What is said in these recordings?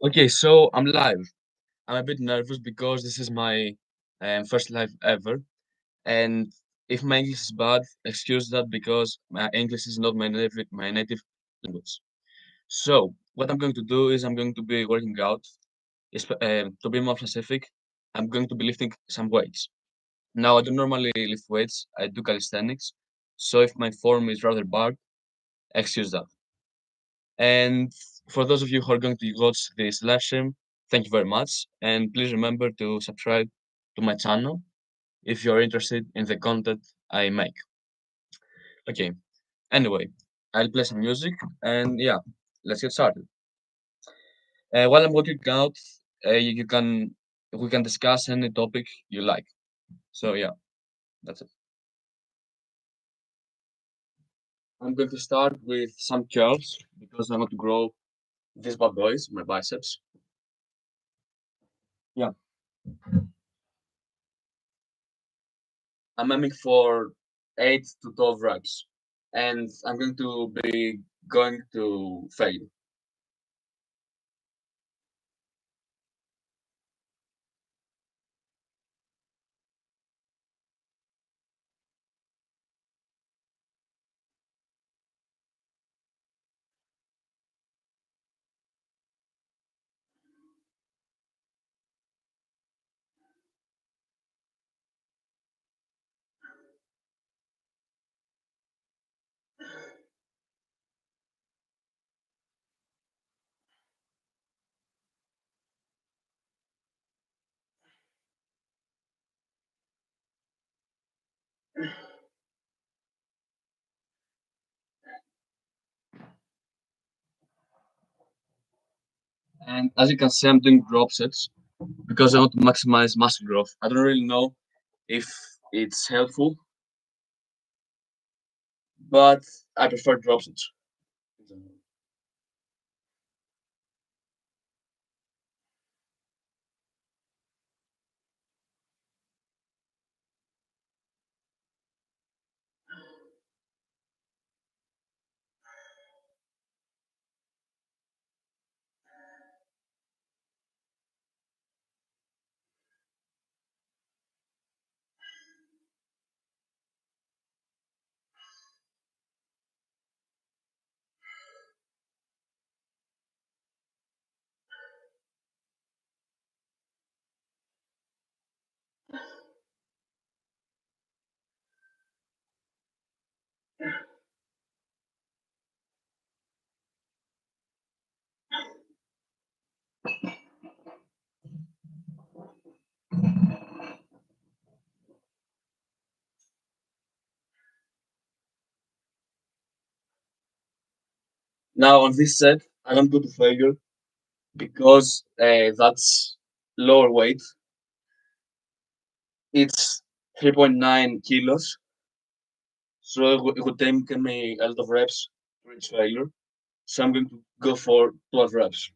Okay, so I'm live. I'm a bit nervous because this is my first live ever, and if my English is bad, excuse that because my English is not my native language. So what I'm going to do is I'm going to be working out. To be more specific, I'm going to be lifting some weights. Now I don't normally lift weights. I do calisthenics. So if my form is rather bad, excuse that. And for those of you who are going to watch this live stream, thank you very much. And please remember to subscribe to my channel if you're interested in the content I make. Okay, anyway, I'll play some music and yeah, let's get started. While I'm working out, you can we can discuss any topic you like. So yeah, that's it. I'm going to start with some curls because I want to grow these bad boys, my biceps. Yeah, I'm aiming for 8 to 12 reps, and I'm going to be going to fail. And as you can see, I'm doing drop sets because I want to maximize muscle growth. I don't really know if it's helpful, but I prefer drop sets. Now on this set, I don't go to failure because that's lower weight. It's 3.9 kilos, so it would take me a lot of reps to reach failure. So I'm going to go for 12 reps.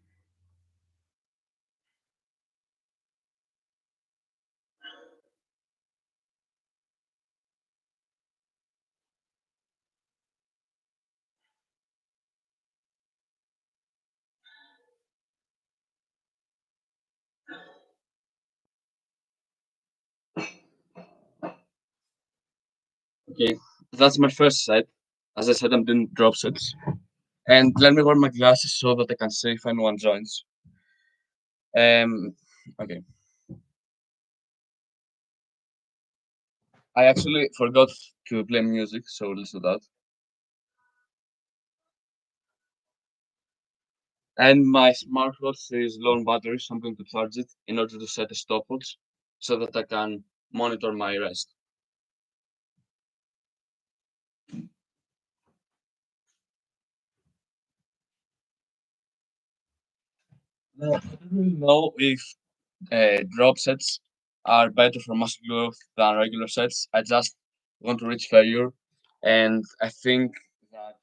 Okay, that's my first set. As I said, I'm doing drop sets. And let me wear my glasses so that I can see if anyone joins. Okay. I actually forgot to play music, so let's do that. And my smartwatch is low on battery, so I'm going to charge it in order to set a stopwatch so that I can monitor my rest. Now, I don't really know if drop sets are better for muscle growth than regular sets. I just want to reach failure, and I think that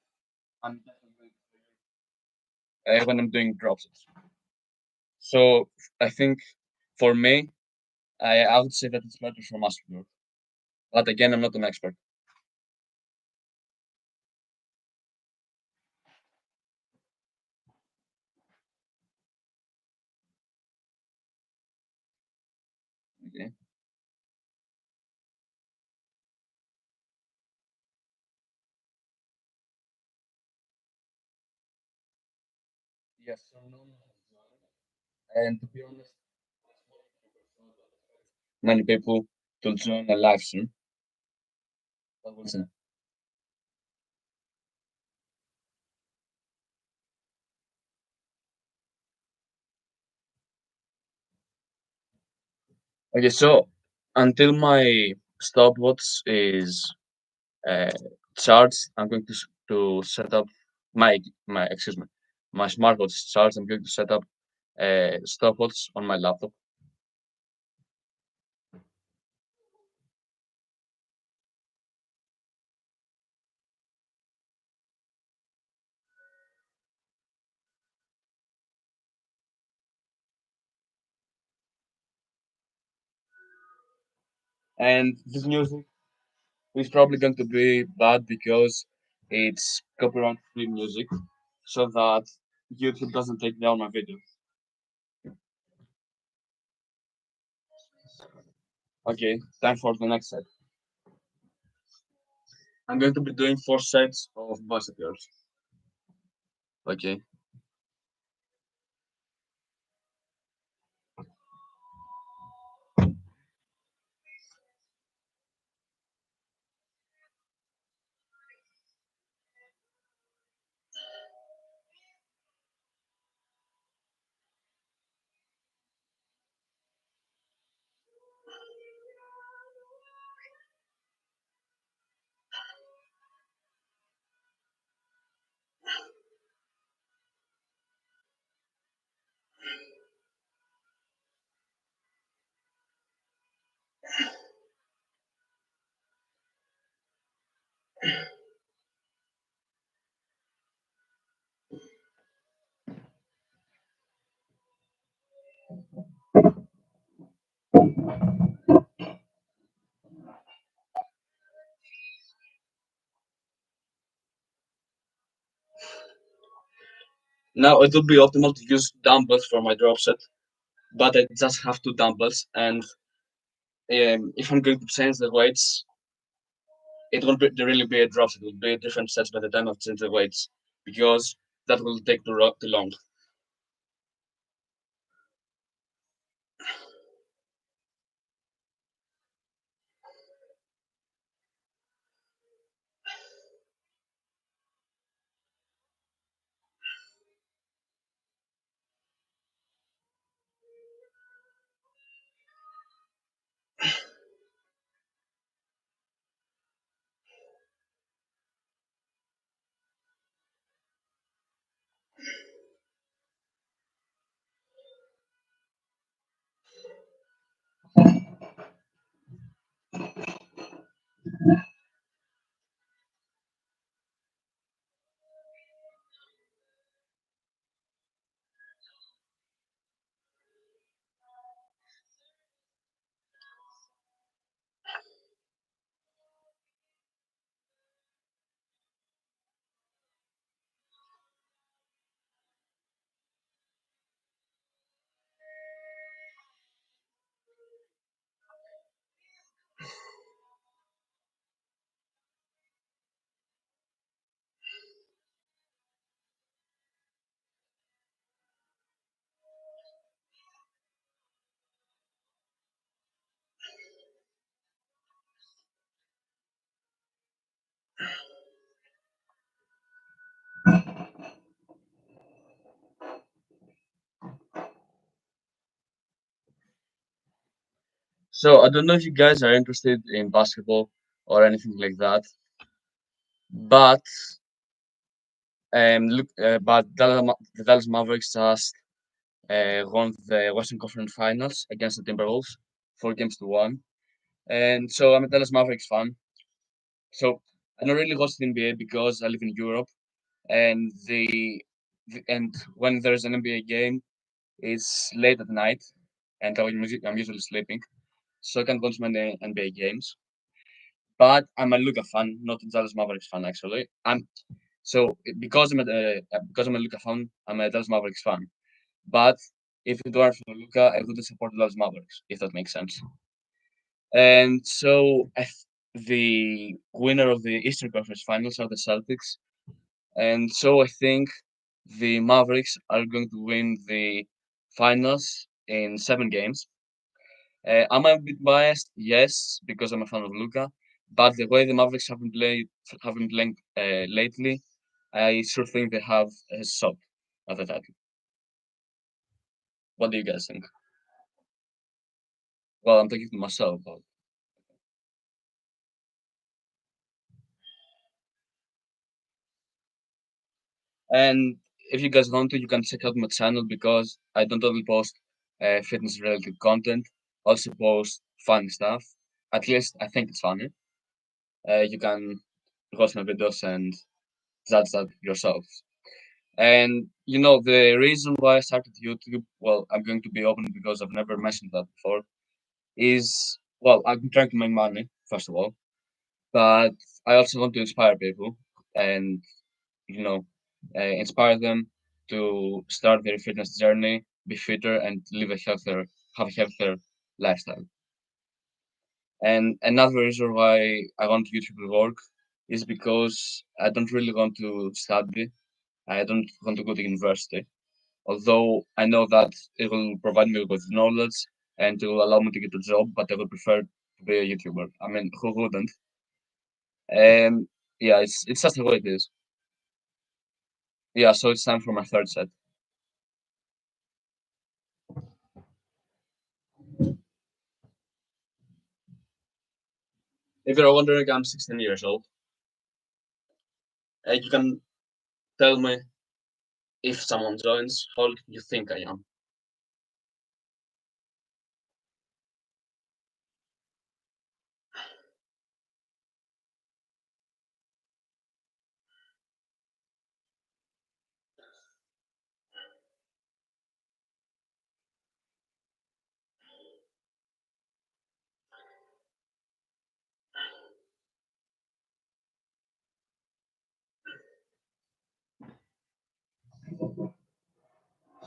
I'm definitely going to failure when I'm doing drop sets. So I think for me, I would say that it's better for muscle growth. But again, I'm not an expert. Okay. Yes, so no, and to be honest, many people to join a live stream. That was it. Okay, so until my stopwatch is uh, charged, I'm going to set up my excuse me, my smartwatch is charged. I'm going to set up a stopwatch on my laptop. And this music is probably going to be bad because it's copyright free music, so that YouTube doesn't take down my video. Okay, time for the next set. I'm going to be doing 4 sets of bicep curls. Okay. Now it would be optimal to use dumbbells for my drop set, but I just have 2 dumbbells, and if I'm going to change the weights, it won't really be a drop set. It will be different sets by the time I've changed the weights, because that will take too long. So I don't know if you guys are interested in basketball or anything like that, but the Dallas Mavericks just won the Western Conference Finals against the Timberwolves, 4 games to 1. And so I'm a Dallas Mavericks fan. So I don't really watch the NBA because I live in Europe, and and when there's an NBA game, it's late at night, and I'm usually sleeping, so I can't watch many NBA games. But I'm a Luka fan, not a Dallas Mavericks fan actually. Because I'm a Luka fan, I'm a Dallas Mavericks fan. But if it weren't for Luka, I wouldn't support Dallas Mavericks, if that makes sense. And so the winner of the Eastern Conference Finals are the Celtics, and so I think the Mavericks are going to win the finals in 7 games. Am I a bit biased? Yes, because I'm a fan of Luka. But the way the Mavericks have been playing lately, I sure think they have a shot at the title. What do you guys think? Well, I'm talking to myself, but and if you guys want to, you can check out my channel because I don't only post fitness related content, also post funny stuff. At least I think it's funny. You can watch my videos and judge that yourselves. And the reason why I started YouTube, well, I'm going to be open because I've never mentioned that before, is well, I'm trying to make money, first of all, but I also want to inspire people and, you know, inspire them to start their fitness journey, be fitter, and have a healthier lifestyle. And another reason why I want YouTube to work is because I don't really want to study. I don't want to go to university. Although I know that it will provide me with knowledge and to allow me to get a job, but I would prefer to be a YouTuber. I mean, who wouldn't? And yeah, it's just the way it is. Yeah, so it's time for my third set. If you're wondering, I'm 16 years old. You can tell me if someone joins, how old you think I am.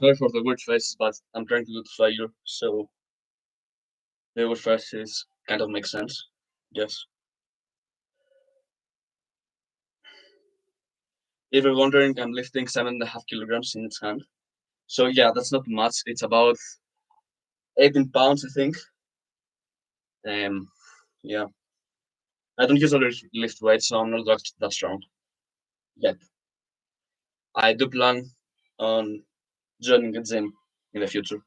Sorry for the weird faces, but I'm trying to do the fire, so the weird faces kind of make sense. Yes. If you're wondering, I'm lifting 7.5 kilograms in its hand. So yeah, that's not much. It's about 18 pounds, I think. Yeah. I don't usually lift weights, so I'm not that strong yet. I do plan on joining a gym in the future.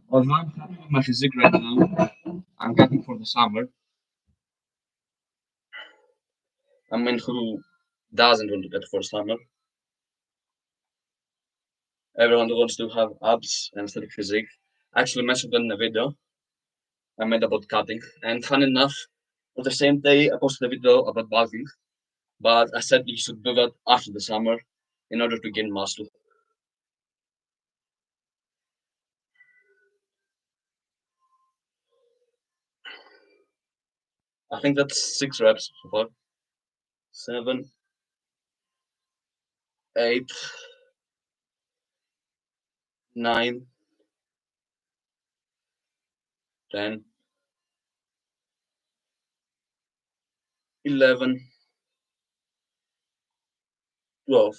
Although I'm happy with my physique right now, I'm cutting for the summer. I mean, who doesn't want to cut for summer? Everyone wants to have abs and aesthetic physique. I actually mentioned that in a video I made about cutting. And fun enough, on the same day, I posted a video about bulking, but I said you should do that after the summer in order to gain muscle. I think that's 6 reps so far. 7, 8, 9, 10, 11, 12.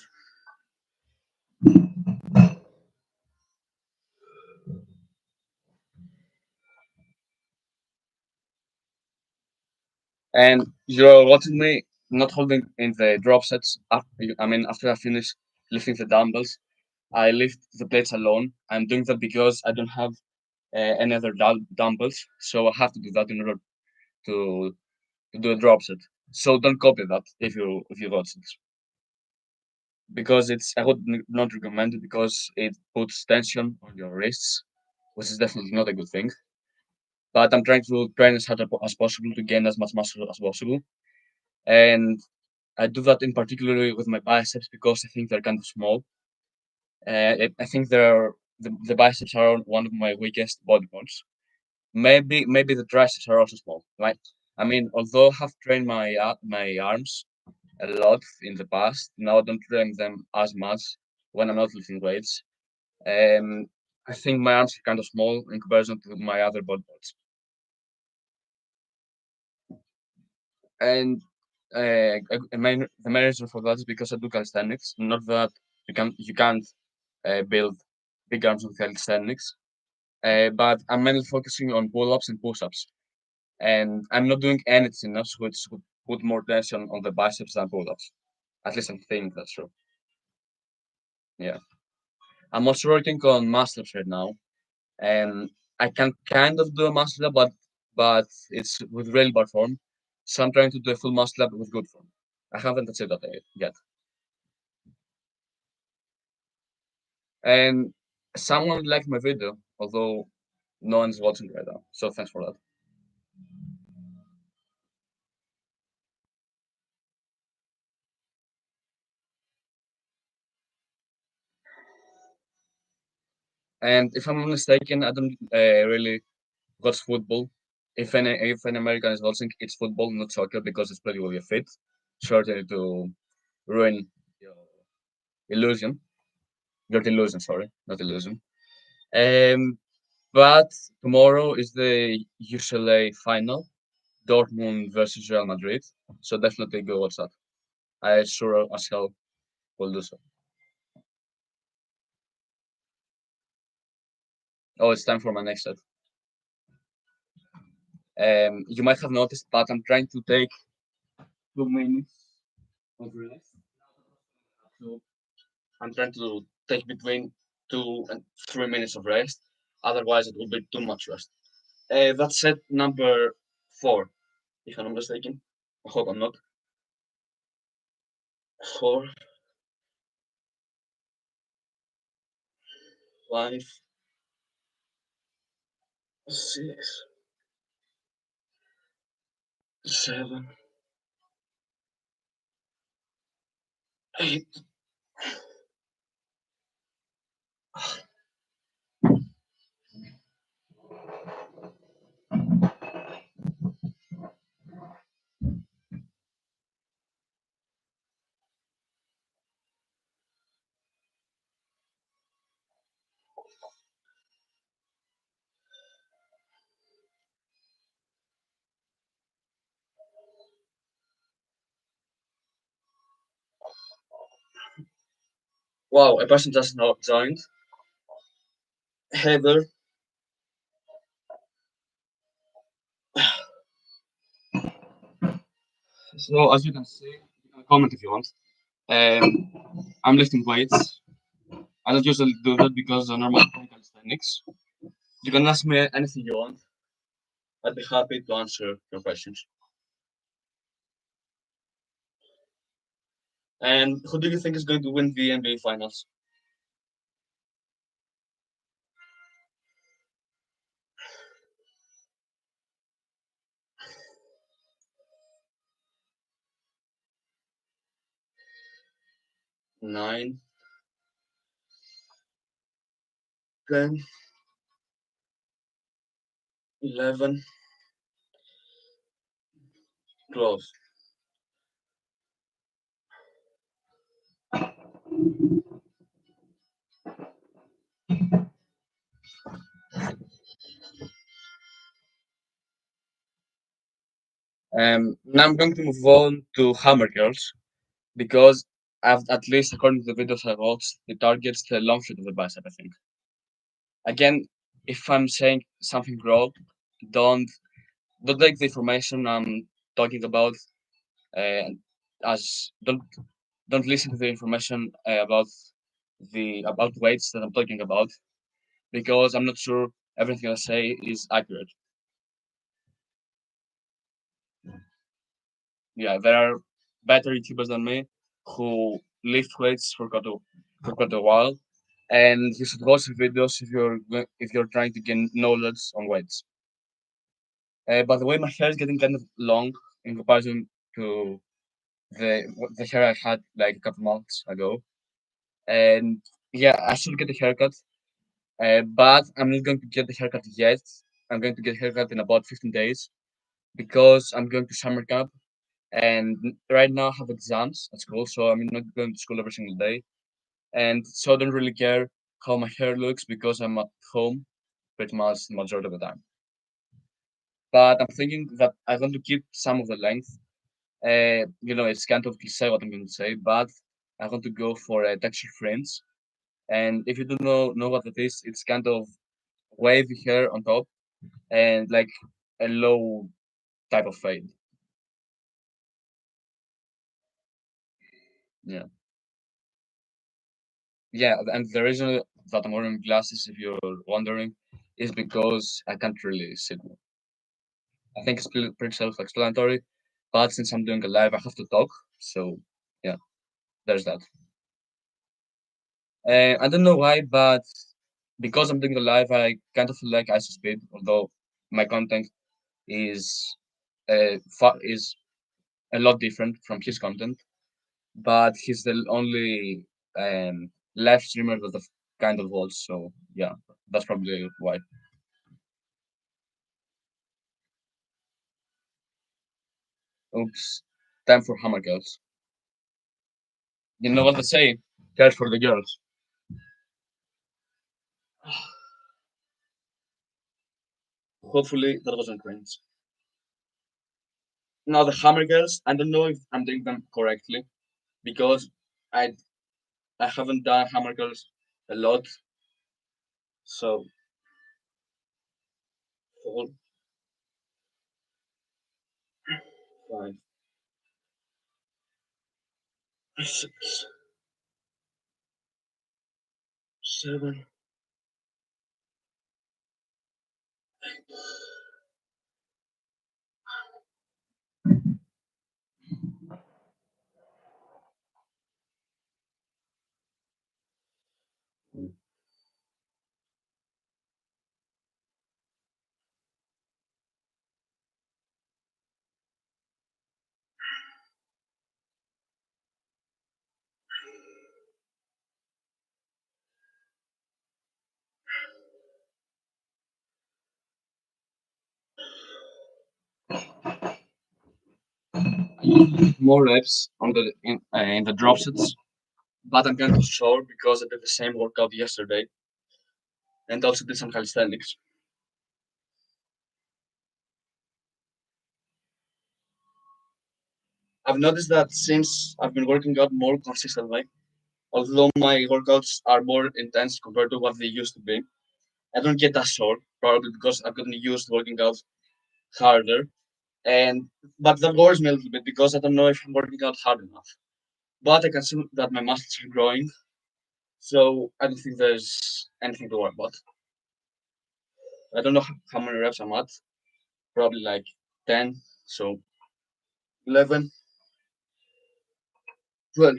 And you're watching me not holding in the drop sets. After I finish lifting the dumbbells, I lift the plates alone. I'm doing that because I don't have any other dumbbells, so I have to do that in order to, to do a drop set. So don't copy that if you watch it, because I would not recommend it because it puts tension on your wrists, which is definitely not a good thing. But I'm trying to train as hard as possible to gain as much muscle as possible, and I do that in particular with my biceps because I think they're kind of small. I think the biceps are one of my weakest body parts. maybe the triceps are also small, right? I mean, although I have trained my arms a lot in the past, now I don't train them as much when I'm not lifting weights. Um, I think my arms are kind of small in comparison to my other body parts. And the main reason for that is because I do calisthenics. Not that you can't build big arms with calisthenics, but I'm mainly focusing on pull-ups and push-ups, and I'm not doing anything else which would put more tension on the biceps than pull-ups. At least I'm thinking that's true. Yeah, I'm also working on muscle-ups right now, and I can kind of do a muscle-up, but it's with really bad form. So I'm trying to do a full muscle-up with good form. I haven't achieved that yet. And someone liked my video, although no one's watching right now. So thanks for that. And if I'm not mistaken, I don't really watch football. If an American is watching, it's football, not soccer, because it's played with your feet, certainly to ruin your illusion. Your illusion, sorry, not illusion. Um, but tomorrow is the UCLA final, Dortmund versus Real Madrid. So definitely go watch that. I sure as hell will do so. Oh, it's time for my next set. You might have noticed, but I'm trying to take 2 minutes of rest. So I'm trying to take between 2 and 3 minutes of rest. Otherwise, it will be too much rest. That's set number 4, if I'm not mistaken. I hope I'm not. 4, 5, 6, 7, 8. Wow, a person just not joined. Heather. So as you can see, you can comment if you want. Um, I'm lifting weights. I don't usually do that because I'm normal calisthenics. You can ask me anything you want. I'd be happy to answer your questions. And who do you think is going to win the NBA Finals? 9, 10, 11, 12. Now I'm going to move on to Hammer Girls because at least according to the videos I watched, it targets the long side of the bicep, I think. Again, if I'm saying something wrong, don't don't take the information I'm talking about uh, as don't listen to the information about weights that I'm talking about because I'm not sure everything I say is accurate. Yeah, there are better YouTubers than me who lift weights for quite a while, and you should watch the videos if you're trying to gain knowledge on weights. By the way, my hair is getting kind of long in comparison to the hair I had like a couple months ago, and yeah, I should get a haircut. But I'm not going to get the haircut yet I'm going to get haircut in about 15 days because I'm going to summer camp and right now I have exams at school, so I'm not going to school every single day. And so I don't really care how my hair looks because I'm at home pretty much the majority of the time. But I'm thinking that I want to keep some of the length. It's kind of cliche what I'm going to say, but I want to go for a texture fringe. And if you don't know what it is, it's kind of wavy hair on top and like a low type of fade. Yeah, yeah. And the reason that I'm wearing glasses, if you're wondering, is because I can't really see them. I think it's pretty self-explanatory, but since I'm doing a live, I have to talk. So yeah, there's that. I don't know why, but because I'm doing the live, I kind of feel like ISO although my content is is a lot different from his content. But he's the only live streamer that I've kind of watched. So yeah, that's probably why. Oops, time for Hammer Girls. You know what they say? Cash for the girls. Hopefully that wasn't cringe. Now the Hammer Girls. I don't know if I'm doing them correctly because I I haven't done Hammer Girls a lot. So 4, 5, 6, 7. More reps on in the drop sets, but I'm kind of sore because I did the same workout yesterday and also did some calisthenics. I've noticed that since I've been working out more consistently, although my workouts are more intense compared to what they used to be, I don't get that sore, probably because I've gotten used to working out harder. And but that worries me a little bit because I don't know if I'm working out hard enough. But I can see that my muscles are growing, so I don't think there's anything to worry about. I don't know how many reps I'm at, probably like 10, so 11, 12.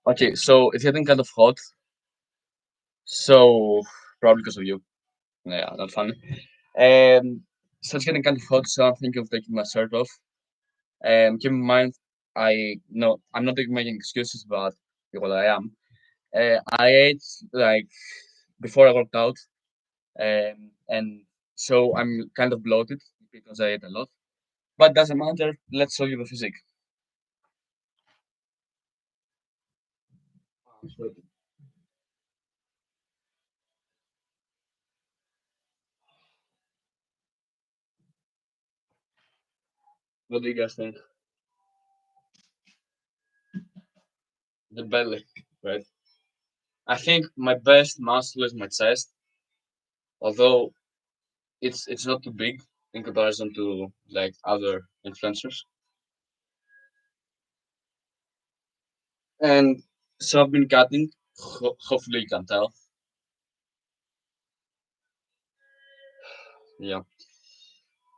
Okay, so it's getting kind of hot, so probably because of you. Yeah, not funny. So it's getting kind of hot, so I'm thinking of taking my shirt off. Keep in mind, I'm not making excuses, but well, I am. I ate like before I worked out, and so I'm kind of bloated because I ate a lot. But doesn't matter. Let's show you the physique. What do you guys think? The belly, right? I think my best muscle is my chest, although it's not too big in comparison to like other influencers. And so I've been cutting. Hopefully you can tell. Yeah.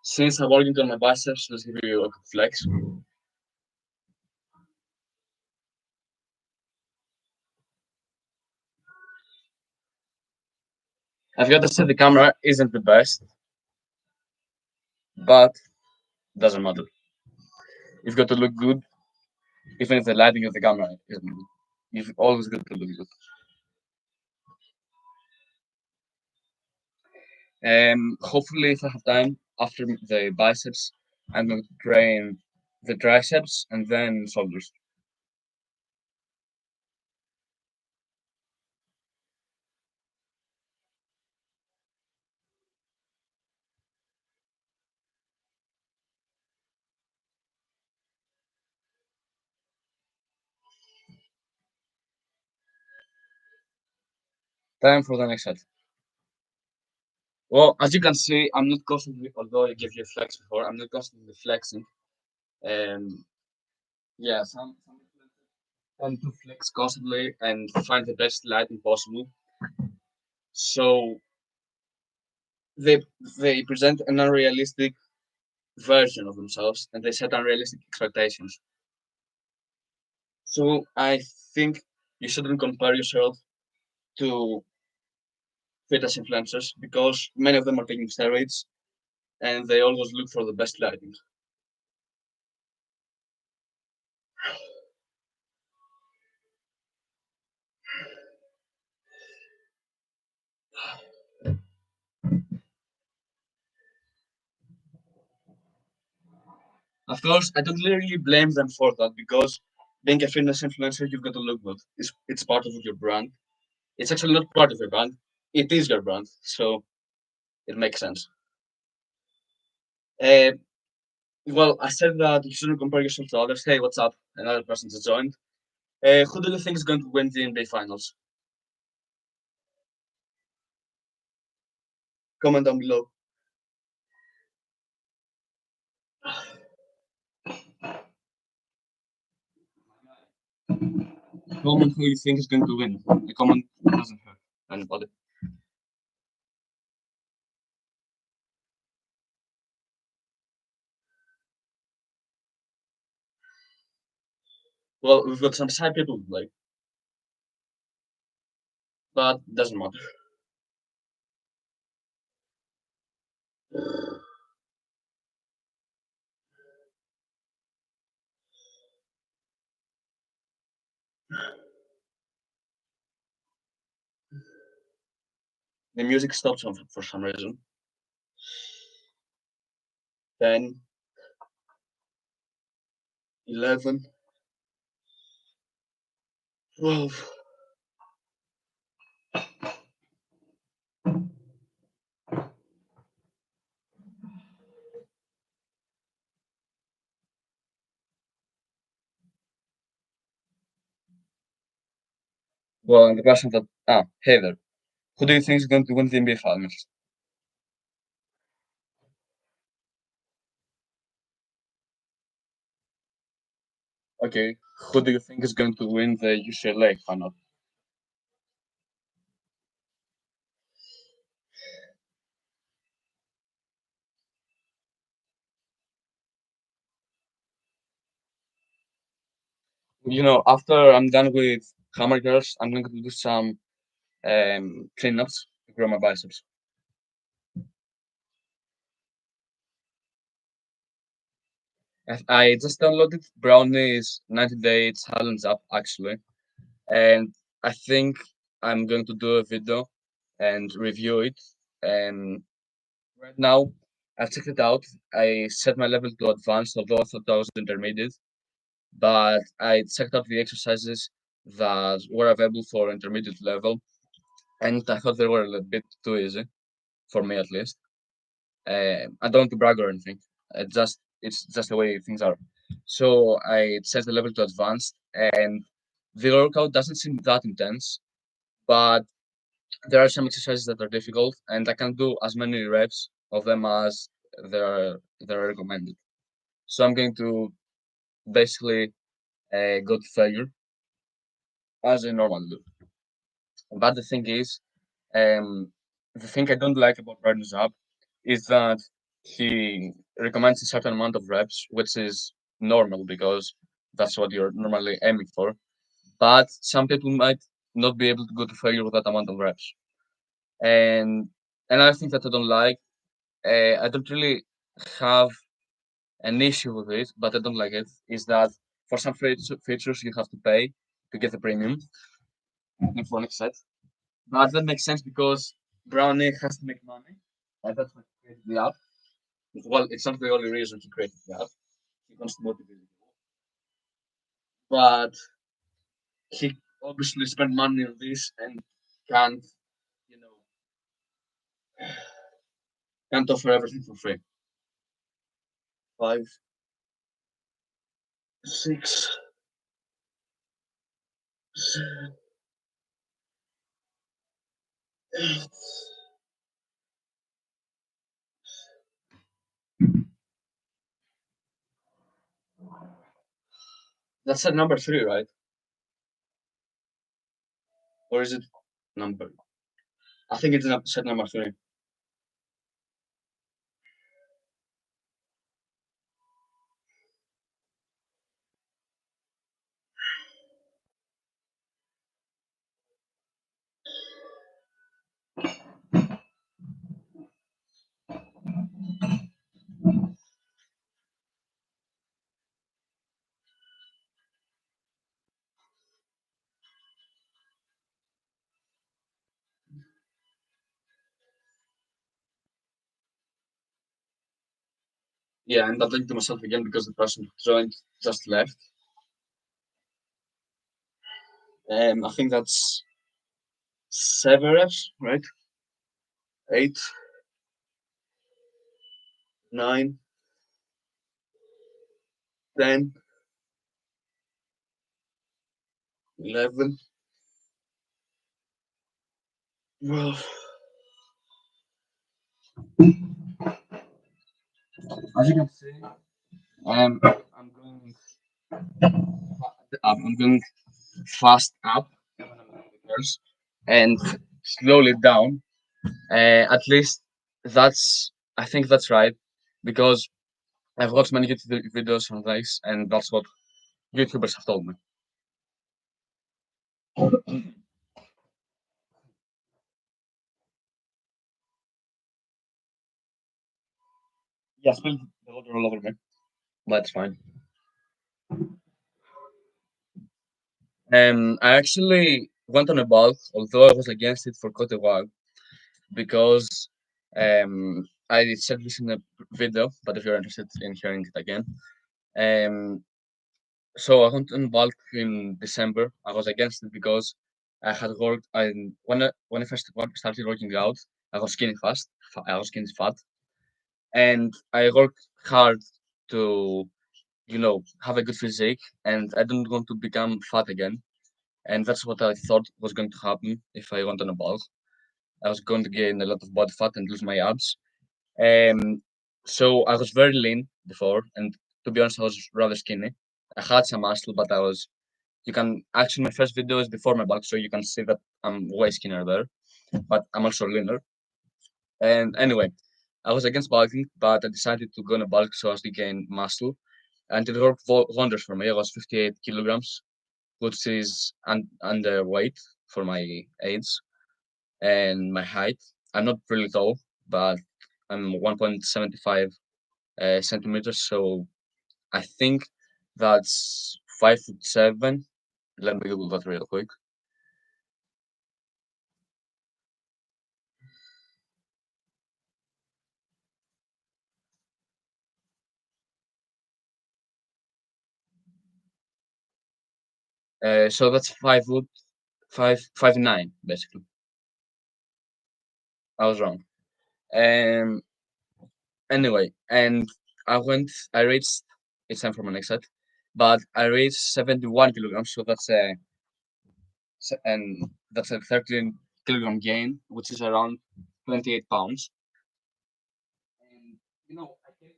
Since I'm working on my biceps, let's give you a quick flex. I've got to say the camera isn't the best, but doesn't matter. You've got to look good even if the lighting of the camera isn't good. You've always got to look good. Hopefully, if I have time after the biceps, I'm going to train the triceps and then shoulders. Time for the next set. Well, as you can see, I'm not constantly, although I gave you a flex before, I'm not constantly flexing. Um, yeah, some tend to flex constantly and find the best lighting possible. So they they present an unrealistic version of themselves and they set unrealistic expectations. So I think you shouldn't compare yourself to fitness influencers because many of them are taking steroids and they always look for the best lighting. Of course, I don't really blame them for that because being a fitness influencer, you've got to look good. It's part of your brand. It's actually not part of your brand. It is your brand, so it makes sense. Uh, well, I said that you shouldn't compare yourself to others. Hey, what's up? Another person just joined. Who do you think is going to win the NBA Finals? Comment down below. Comment who you think is going to win. The comment doesn't hurt anybody. Well, we've got some side people to play, but doesn't matter. The music stops on for some reason. 10, 11, 12. Well, and the person that hey there. Who do you think is going to win the NBA Finals? Okay. Who do you think is going to win the UCLA final? After I'm done with hammer curls, I'm going to do some clean ups to grow my biceps. I just downloaded Brownie's 90-day challenge app actually, and I think I'm going to do a video and review it. And right now, I've checked it out. I set my level to advanced, although I thought I was intermediate. But I checked out the exercises that were available for intermediate level, and I thought they were a little bit too easy for me at least. I don't want to brag or anything. It's just the way things are. So I set the level to advanced, and the workout doesn't seem that intense, but there are some exercises that are difficult, and I can do as many reps of them as they're recommended. So I'm going to basically go to failure as I normally do. But the thing is, um, the thing I don't like about Brandon's app is that he recommends a certain amount of reps, which is normal because that's what you're normally aiming for. But some people might not be able to go to failure with that amount of reps. And another thing that I don't like, I don't really have an issue with it, but I don't like it, is that for some features you have to pay to get the premium in Phonics set. But that makes sense because Brownie has to make money, and that's what created the app. Well, it's not the only reason he created the app. He wants to motivate people, but he obviously spent money on this and can't, you know, can't offer everything for free. Five, six, seven, eight. That's at number three, right? Or is it number? I think it's set number three. Yeah, I'm doubling to myself again because the person who joined just left. I think that's Severus, right? Eight, nine, 10, 11, 12. As you can see, I'm going I'm going fast up when I'm doing the curls and slowly down. At least I think that's right because I've watched many YouTube videos on this, and that's what YouTubers have told me. Yeah, spilled the water all over me, but it's fine. I actually went on a bulk, although I was against it for quite a while because I said this in a video, but if you're interested in hearing it again, um, so I went on bulk in December. I was against it because I had worked. When I first started working out, I was skinny fast. I was skinny fat, and I worked hard to have a good physique, and I didn't want to become fat again. And that's what I thought was going to happen if I went on a bulk. I was going to gain a lot of body fat and lose my abs. Um, so I was very lean before, and to be honest, I was rather skinny. I had some muscle, but I was. You can actually my first video is before my bulk, so you can see that I'm way skinnier there, but I'm also leaner. And anyway, I was against bulking, but I decided to go on a bulk so as to gain muscle, and it worked wonders for me. I was 58 kilograms, which is underweight for my age and my height. I'm not really tall, but I'm 1.75 centimeters, so I think that's 5'7". Let me Google that real quick. So that's 5'9", basically. I was wrong. Um, anyway, and I reached. It's time for my next set, but I reached 71 kilograms, so that's a 13-kilogram gain, which is around 28 pounds. And I think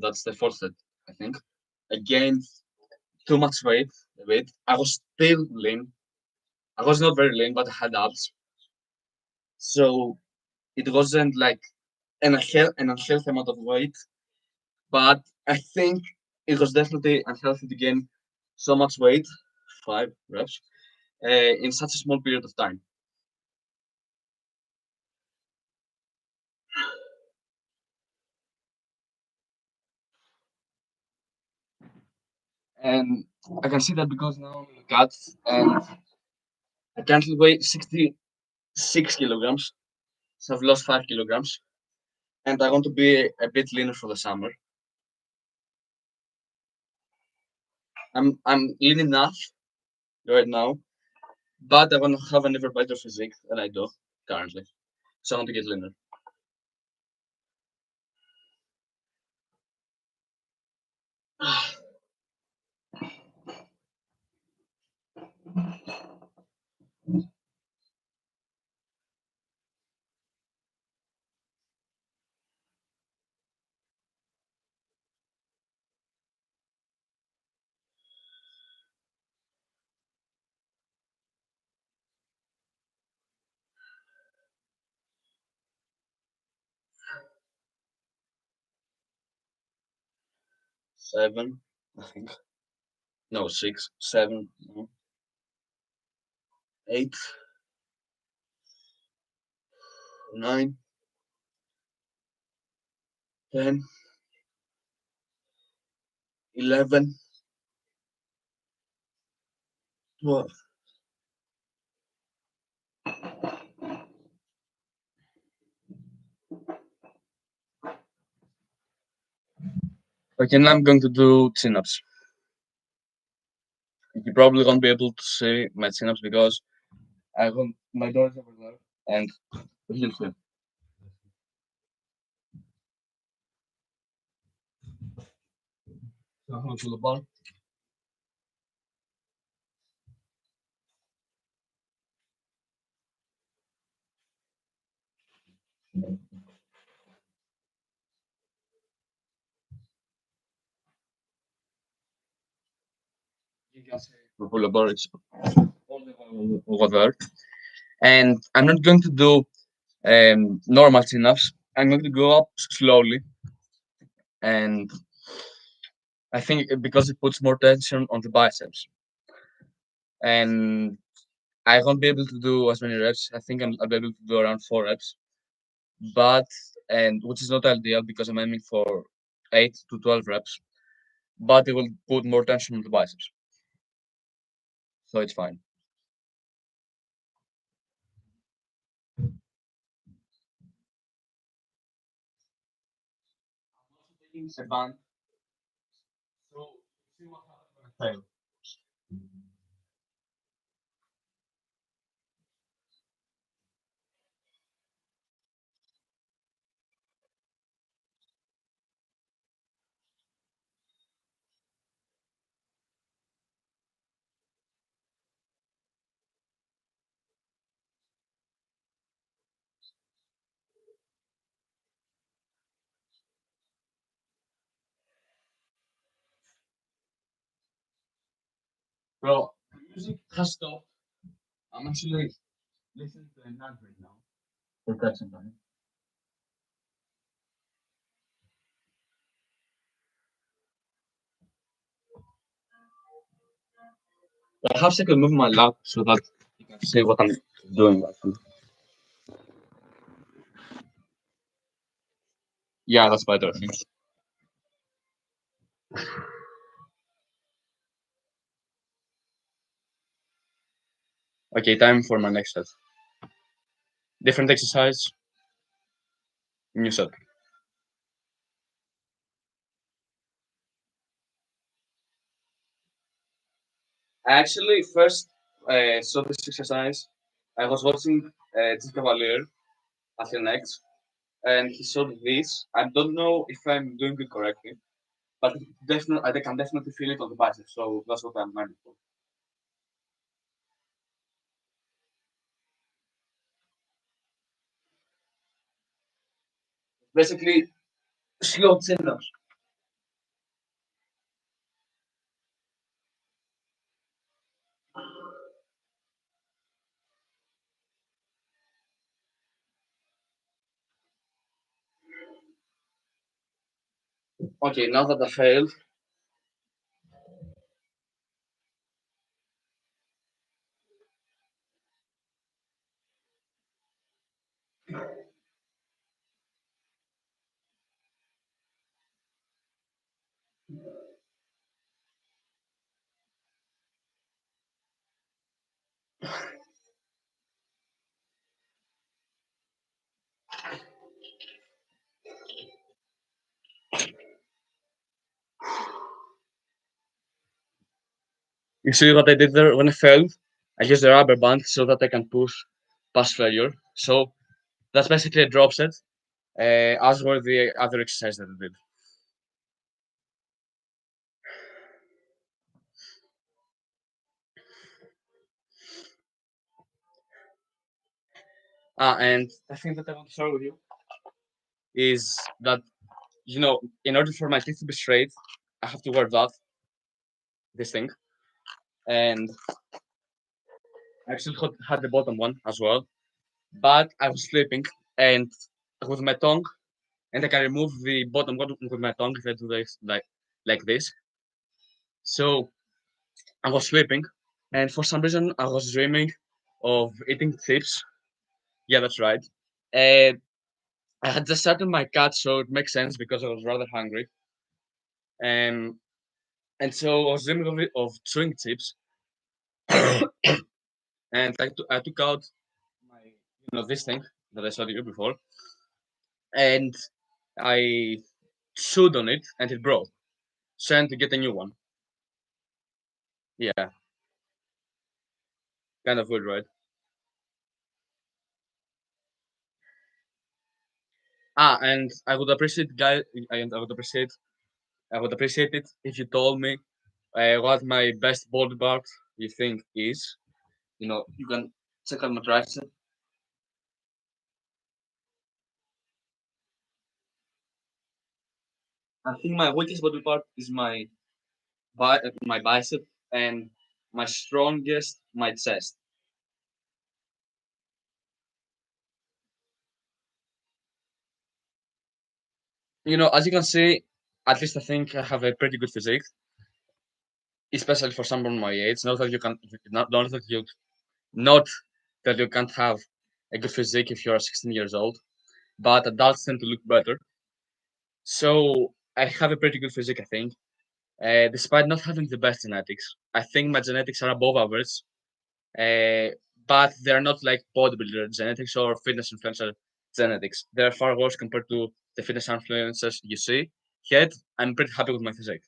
that's the fourth set. I think I gained too much weight. I was still lean. I was not very lean, but I had abs. So it wasn't like an unhealthy amount of weight, but I think it was definitely unhealthy to gain so much weight, 5 reps, in such a small period of time. And I can see that because now I'm in the cut and I currently weigh 66 kilograms. So I've lost 5 kilograms. And I want to be a bit leaner for the summer. I'm lean enough right now, but I want to have an ever better physique than I do currently. So I want to get leaner. 7, I think. No, 6, 7, no, 8, 9, 10, 11, 12. Okay, now I'm going to do chin ups. You probably won't be able to see my chin ups because I want my door is over there and you'll see. So I'm going to the bar. You can see the full bar is all the way over there. And I'm not going to do normal chin ups. I'm going to go up slowly. And I think because it puts more tension on the biceps. And I won't be able to do as many reps. I think I'll be able to do around 4 reps, but and which is not ideal because I'm aiming for 8 to 12 reps. But it will put more tension on the biceps, so it's fine. Taking a band, so see what happens when I fail. Bro, music has stopped. I'm actually listening to an ad right now for Texan time. Perhaps I could move my lap so that you can see what I'm doing. Actually. Yeah, that's better. I think. Okay, time for my next set. Different exercise, new set. I actually first saw this exercise. I was watching Tim Cavalier at NX, and he showed this. I don't know if I'm doing it correctly, but definitely I can definitely feel it on the biceps. So that's what I'm aiming for. Basically, slow chin-ups. Okay, now that I failed, You see what I did there when I failed? I used a rubber band so that I can push past failure. So that's basically a drop set, as were the other exercises that I did. And the thing that I want to share with you is that, in order for my teeth to be straight, I have to wear this thing. And I actually had the bottom one as well. But I was sleeping and with my tongue, and I can remove the bottom one with my tongue if I do this like this. So I was sleeping, and for some reason I was dreaming of eating chips. Yeah, that's right. And I had just started my cut, so it makes sense because I was rather hungry. And so I was dreaming of chewing chips, and I took out my this thing that I showed you before, and I chewed on it, and it broke. So I had to get a new one. Yeah, kind of weird, right? And I would appreciate, guys, and I would appreciate it if you told me what my best body part you think is. You can check out my tricep. I think my weakest body part is my bicep, and my strongest my chest. As you can see, at least I think I have a pretty good physique, especially for someone my age. Not that you can't have a good physique if you're 16 years old, but adults tend to look better. So I have a pretty good physique, I think, despite not having the best genetics. I think my genetics are above average, uh, but they're not like bodybuilder genetics or fitness influencer genetics. They're far worse compared to the fitness influencers you see. Yet I'm pretty happy with my physique.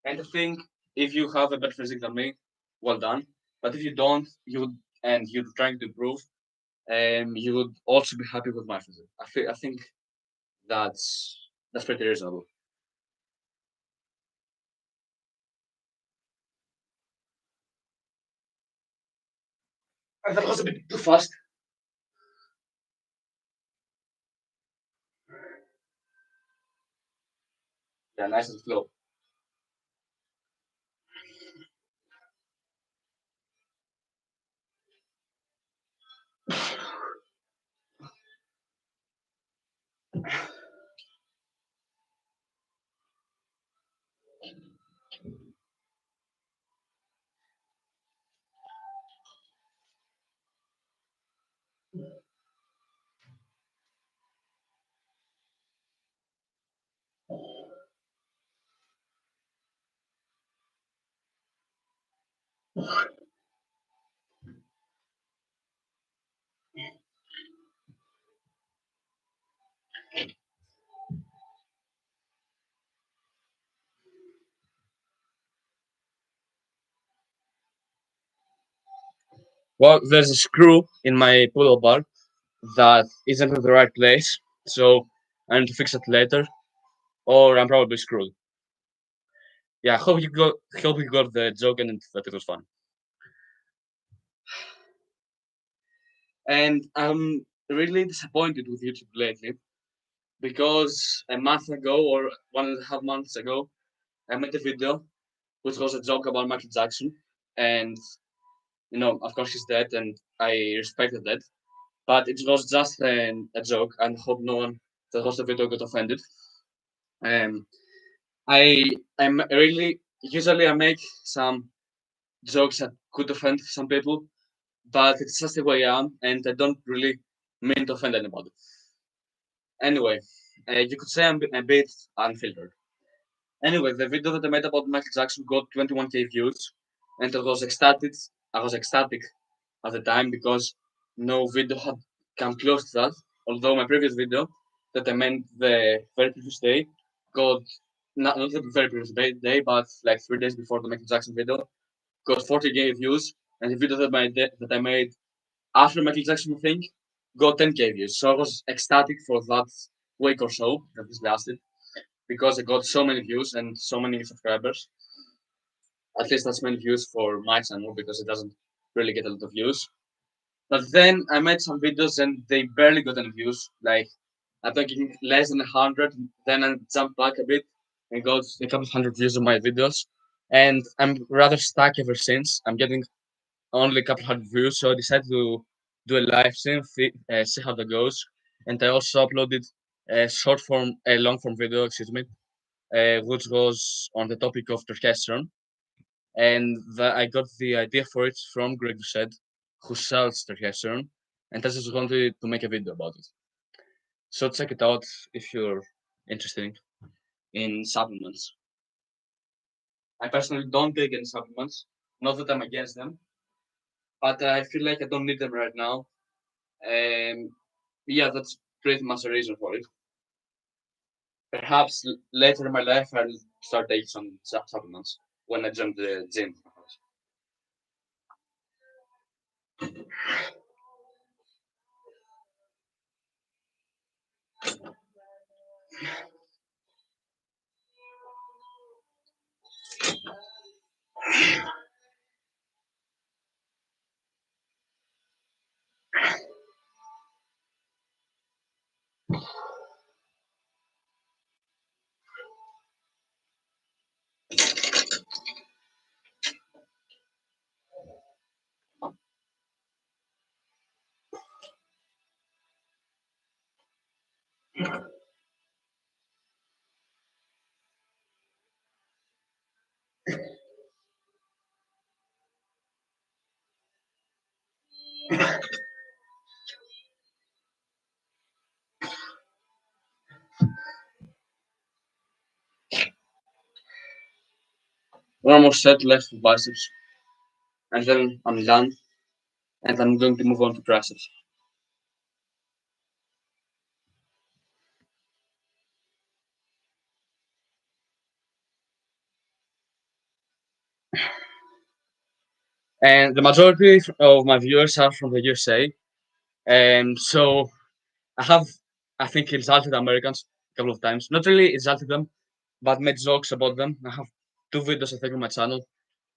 And I think if you have a better physique than me, well done. But if you don't, and you're trying to improve, you would also be happy with my physique. I think that's pretty reasonable. And that was a bit too fast. Yeah, nice and slow. Well, there's a screw in my pull bar that isn't in the right place, so I need to fix it later, or I'm probably screwed. Yeah, hope you got the joke and that it was fun. And I'm really disappointed with YouTube lately because a month ago or 1.5 months ago, I made a video which was a joke about Michael Jackson, and of course he's dead, and I respected that. But it was just a joke, and hope no one that watched the video got offended. Um, I am really usually I make some jokes that could offend some people, but it's just the way I am, and I don't really mean to offend anybody. Anyway, you could say I'm a bit unfiltered. Anyway, the video that I made about Michael Jackson got 21K views, and I was ecstatic at the time because no video had come close to that. Although my previous video that I made the very previous day got not the very previous day, but like 3 days before the Michael Jackson video, got 40K views, and the video that I made after Michael Jackson, I think, got 10K views. So I was ecstatic for that week or so that this lasted because I got so many views and so many subscribers. At least that's many views for my channel because it doesn't really get a lot of views. But then I made some videos and they barely got any views. Like I'm talking less than 100. Then I jumped back a bit and got a couple of hundred views on my videos. And I'm rather stuck ever since. I'm getting only a couple hundred views, so I decided to do a live stream, see how that goes. And I also uploaded a long form video, excuse me, which was on the topic of testosterone. And I got the idea for it from Greg Doucette, who sells testosterone, and I just wanted to make a video about it. So check it out if you're interested in supplements. I personally don't take any supplements, not that I'm against them, but I feel like I don't need them right now. Yeah, that's pretty much the reason for it. Perhaps later in my life, I'll start taking some supplements when I join the gym. One more set left for biceps, and then I'm done, and I'm going to move on to triceps. And the majority of my viewers are from the USA, and so I have, I think, insulted Americans a couple of times. Not really insulted them, but made jokes about them. I have two videos I think on my channel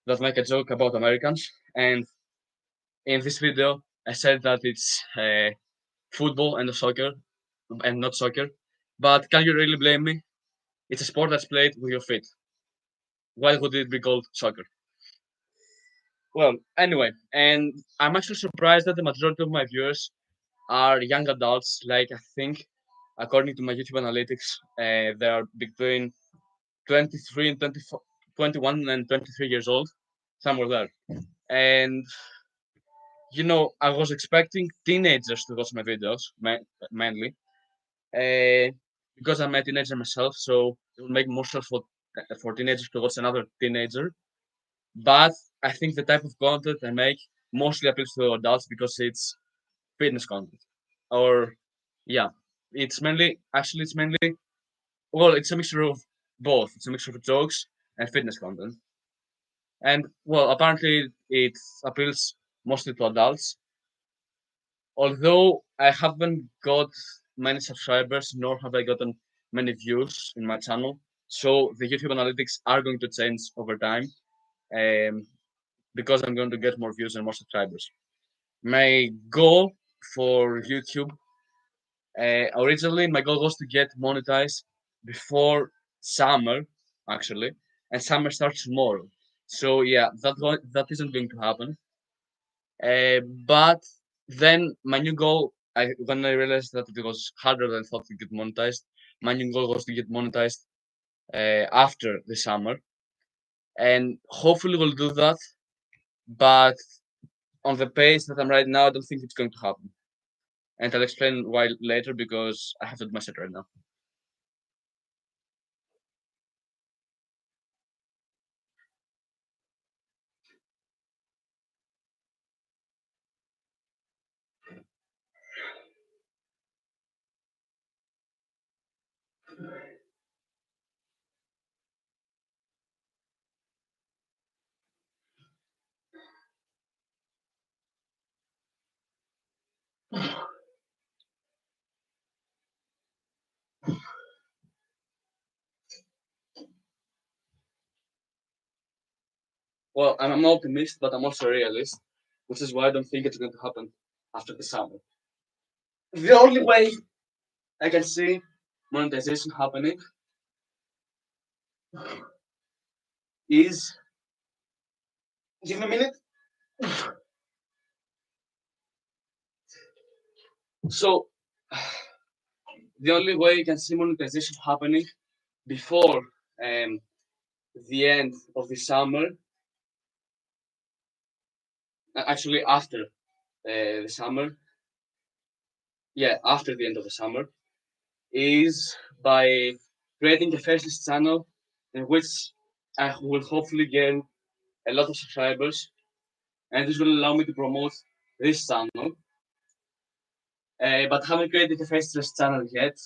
that make a joke about Americans, and in this video I said that it's football and soccer, and not soccer. But can you really blame me? It's a sport that's played with your feet. Why would it be called soccer? Well, anyway, and I'm actually surprised that the majority of my viewers are young adults. Like I think, according to my YouTube analytics, they are between 23 and 24, 21 and 23 years old, somewhere there. And I was expecting teenagers to watch my videos mainly, uh, because I'm a teenager myself. So it would make more sense for teenagers to watch another teenager. But I think the type of content I make mostly appeals to adults because it's fitness content. Or yeah, it's mainly well, it's a mixture of both. It's a mixture of jokes and fitness content. And well, apparently it appeals mostly to adults. Although I haven't got many subscribers, nor have I gotten many views in my channel, so the YouTube analytics are going to change over time, um, because I'm going to get more views and more subscribers. My goal for YouTube, originally, my goal was to get monetized before summer, actually, and summer starts tomorrow. So yeah, that isn't going to happen. But then my new goal, when I realized that it was harder than I thought to get monetized, my new goal was to get monetized after the summer, and hopefully we'll do that. But on the pace that I'm right now, I don't think it's going to happen. And I'll explain why later because I have to do my set right now. Well, I'm an optimist, but I'm also a realist, which is why I don't think it's going to happen after the summer. The only way I can see monetization happening is, give me a minute. So the only way you can see monetization happening before um, the end of the summer, actually after the summer, yeah, after the end of the summer, is by creating a faceless channel in which I will hopefully gain a lot of subscribers, and this will allow me to promote this channel. But haven't created a faceless channel yet.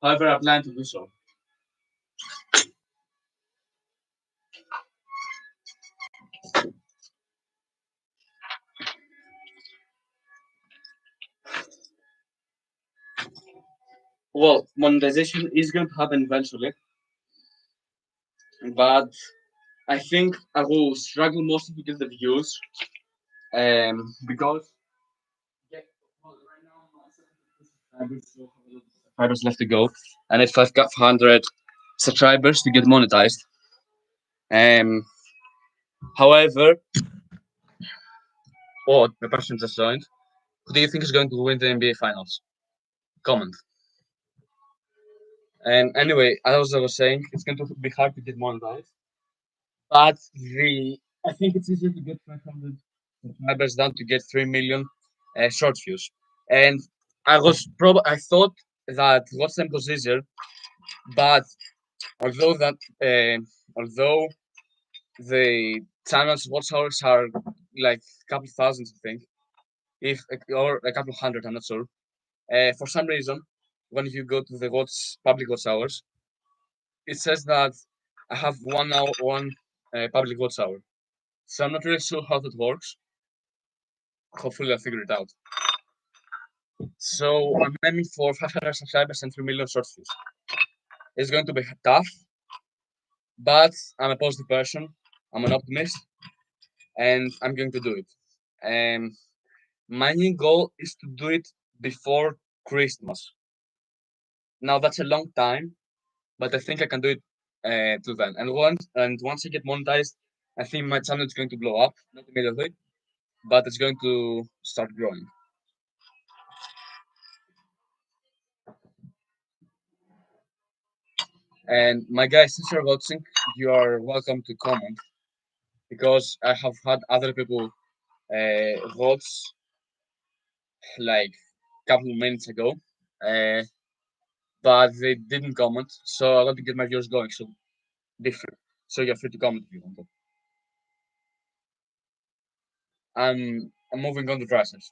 However, I plan to do so. Well, monetization is going to happen eventually, but I think I will struggle mostly to get the views, because yeah, well, right now I'm subscribers, so have a lot of subscribers left to go, and if I've got 500 subscribers to get monetized. Um, However, oh, the person just joined. Who do you think is going to win the NBA Finals? Comment. And anyway, as I was saying, it's going to be hard to get monetized, but the I think it's easier to get 500 subscribers than to get 3 million short views. And I thought that watch time was easier, but although that although the channel's watch hours are like a couple thousands, I think, if or a couple hundred, I'm not sure. For some reason, when you go to the watch public watch hours, it says that I have 1 hour, one public watch hour. So I'm not really sure how that works. Hopefully, I'll figure it out. So I'm aiming for 500 subscribers and 3 million short views. It's going to be tough, but I'm a positive person. I'm an optimist, and I'm going to do it. Um, my new goal is to do it before Christmas. Now that's a long time, but I think I can do it till then. And once I get monetized, I think my channel is going to blow up, not immediately, but it's going to start growing. And my guys, since you're watching, you are welcome to comment because I have had other people watch like a couple of minutes ago, uh, but they didn't comment. So I want to get my viewers going. So different. So you're free to comment if you want to. I'm moving on to dressers.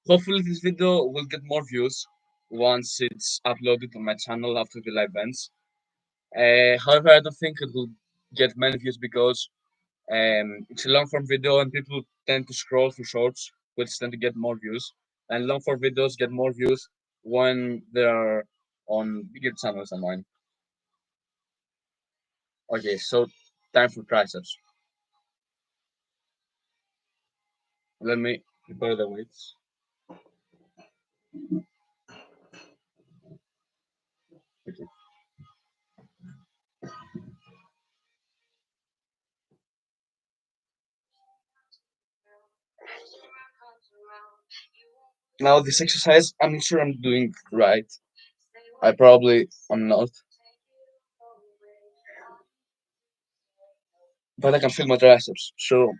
Hopefully, this video will get more views once it's uploaded on my channel after the live ends. However, I don't think it will get many views because it's a long form video and people tend to scroll through shorts, which tend to get more views. And long form videos get more views when they're on bigger channels than mine. Okay, so time for triceps. Let me prepare the weights. Okay. Now this exercise, I'm not sure I'm doing right. I probably am not, but I can feel my triceps. So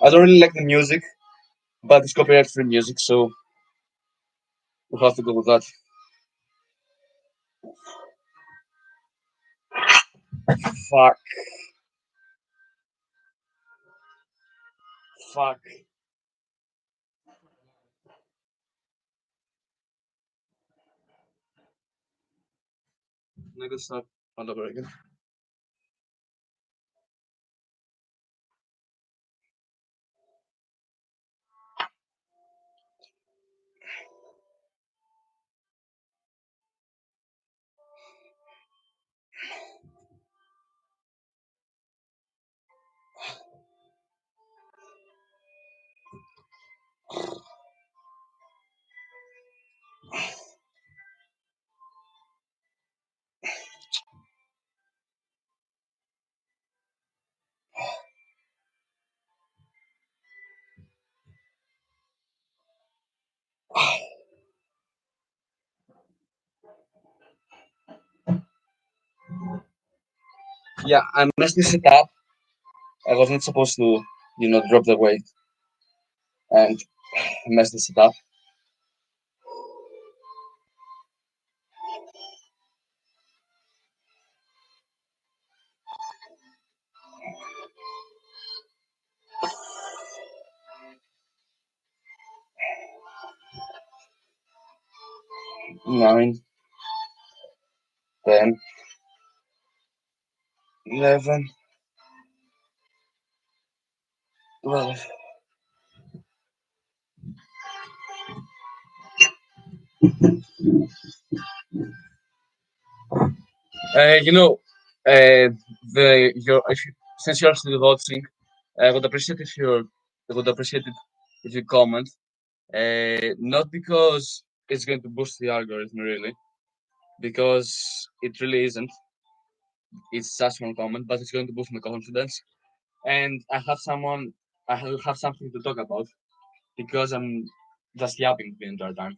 I don't really like the music, but it's copyright free music, so we have to go with that. Fuck, fuck. I guess not all over again. Yeah, I messed this it up. I wasn't supposed to, drop the weight and mess this it up. 9, 10, 11, 12. You know, the your if you, since you're still watching, I would appreciate if you comment. Not because it's going to boost the algorithm really, because it really isn't. It's just one comment, but it's going to boost my confidence. And I will have something to talk about because I'm just yapping the entire time.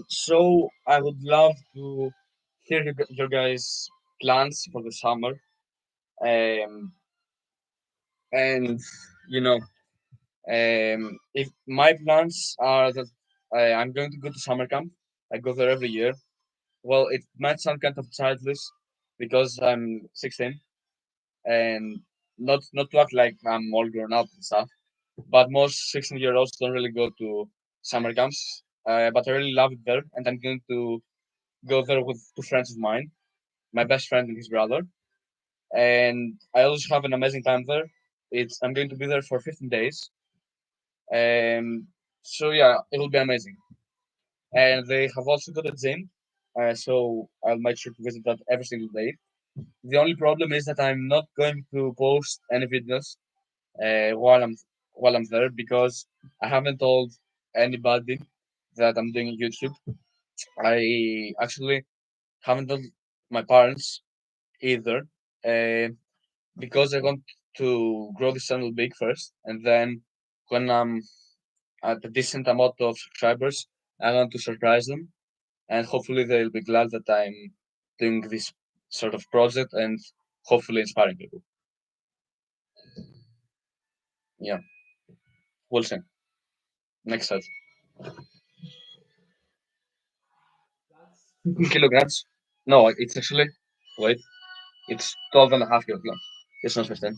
So I would love to hear your guys' plans for the summer. Um, and you know, if my plans are that I'm going to go to summer camp, I go there every year. Well, it might sound kind of childish because I'm 16 and not to act like I'm all grown up and stuff. But most 16-year-olds don't really go to summer camps. But I really love it there, and I'm going to go there with two friends of mine, my best friend and his brother. And I also have an amazing time there. I'm going to be there for 15 days. So yeah, it will be amazing. And they have also got a gym, so I'll make sure to visit that every single day. The only problem is that I'm not going to post any videos while I'm there because I haven't told anybody that I'm doing YouTube. I actually haven't told my parents either, uh, because I want to grow this channel big first, and then when I'm at a decent amount of subscribers, I want to surprise them, and hopefully they'll be glad that I'm doing this sort of project and hopefully inspiring people. Yeah, we'll see. Next set. 15 kilograms. No, it's actually, wait, it's 12 and a half kilograms. It's not 15.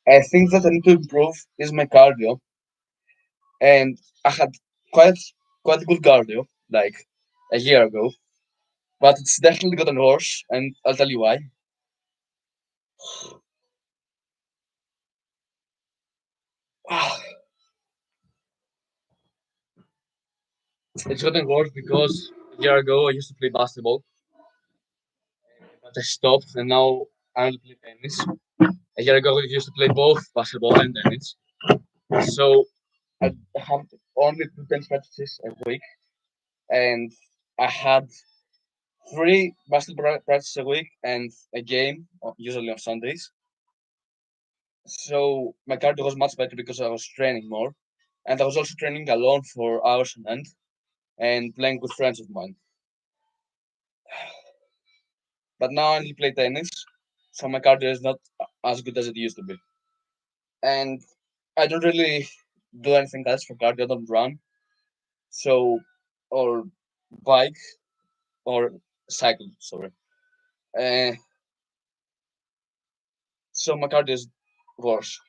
I think that I need to improve is my cardio, and I had quite quite good cardio like a year ago, but it's definitely gotten worse, and I'll tell you why. It's gotten worse because a year ago I used to play basketball, I stopped, and now I only play tennis. A year ago, I used to play both basketball and tennis. So I have only two tennis practices a week, and I had three basketball practices a week and a game, usually on Sundays. So my cardio was much better because I was training more, and I was also training alone for hours on end and playing with friends of mine. But now I only play tennis, so my cardio is not as good as it used to be. And I don't really do anything else for cardio. I don't run, so or bike or cycle. Sorry. Uh, so my cardio is worse.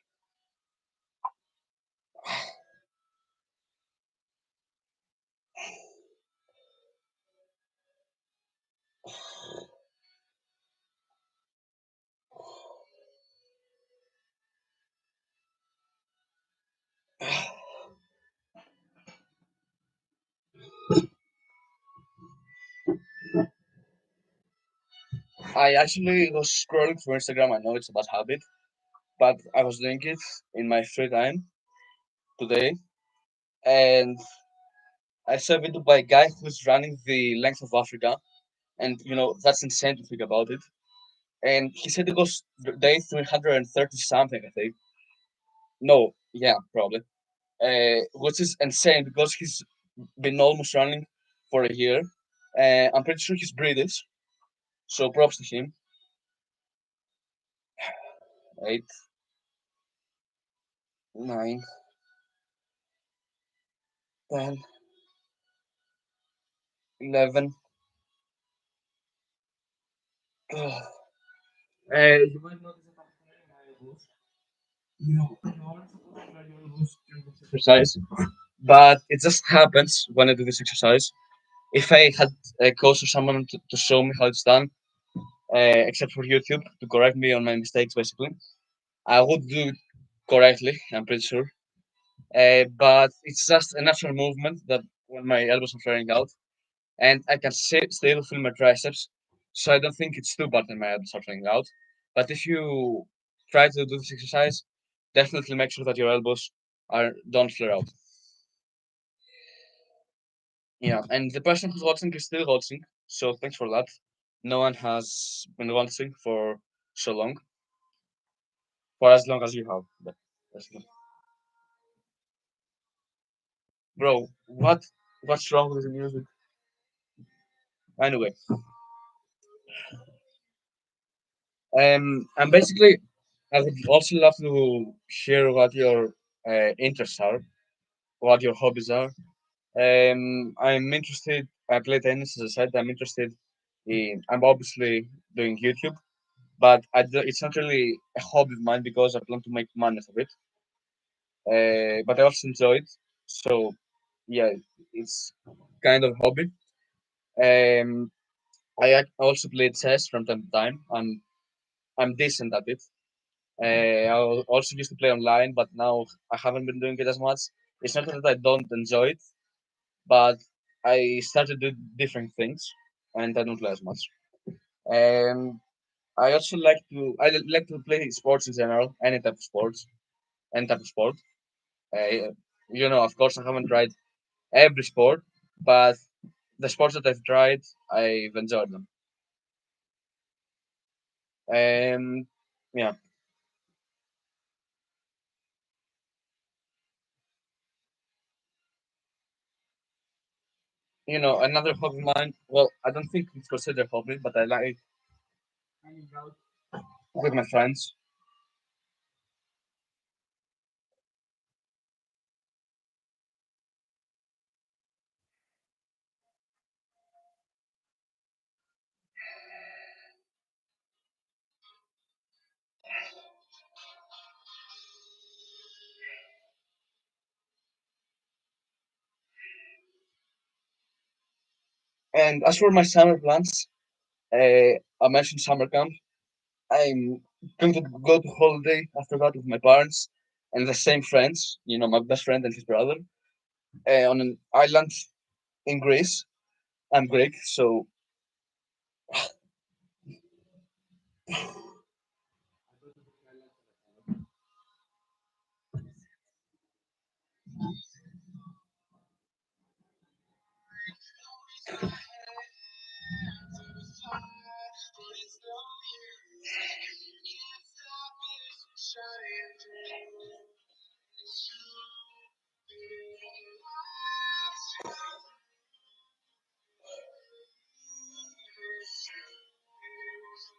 I actually was scrolling through Instagram. I know it's a bad habit, but I was doing it in my free time today, and I saw a video by a guy who's running the length of Africa, and that's insane to think about it. And he said it was day 330 something, I think. No, yeah, probably. Which is insane because he's been almost running for a year. I'm pretty sure he's British, so props to him. 8, 9, 10, 11. You might notice that I'm carrying my elbows. You're not supposed to carry your elbows during this exercise, but it just happens when I do this exercise. If I had a coach or someone to show me how it's done, except for YouTube to correct me on my mistakes, basically, I would do it correctly. I'm pretty sure. But it's just a natural movement that when my elbows are flaring out, and I can still feel my triceps, so I don't think it's too bad when my elbows are flaring out. But if you try to do this exercise, definitely make sure that your elbows are don't flare out. Yeah, and the person who's watching is still watching, so thanks for that. No one has been watching for so long, for as long as you have. But basically. Bro, what's wrong with the music? Anyway, and basically, I would also love to hear what your interests are, what your hobbies are. I'm interested. I play tennis, as I said. I'm interested in. I'm obviously doing YouTube, but it's not really a hobby of mine because I plan to make money of it. But I also enjoy it. So yeah, it's kind of hobby. Um, also play chess from time to time. I'm decent at it. Also used to play online, but now I haven't been doing it as much. It's not that I don't enjoy it, but I started doing different things, and I don't play as much. Um, I also like to play sports in general, any type of sports, any type of sport. Uh, of course, I haven't tried every sport, but the sports that I've tried, I've enjoyed them. Um, yeah, another hobby of mine. Well, I don't think it's considered hobby, but I like hanging out with my friends. And as for my summer plans, I mentioned summer camp. I'm going to go to holiday after that with my parents and the same friends. My best friend and his brother, on an island in Greece. I'm Greek, so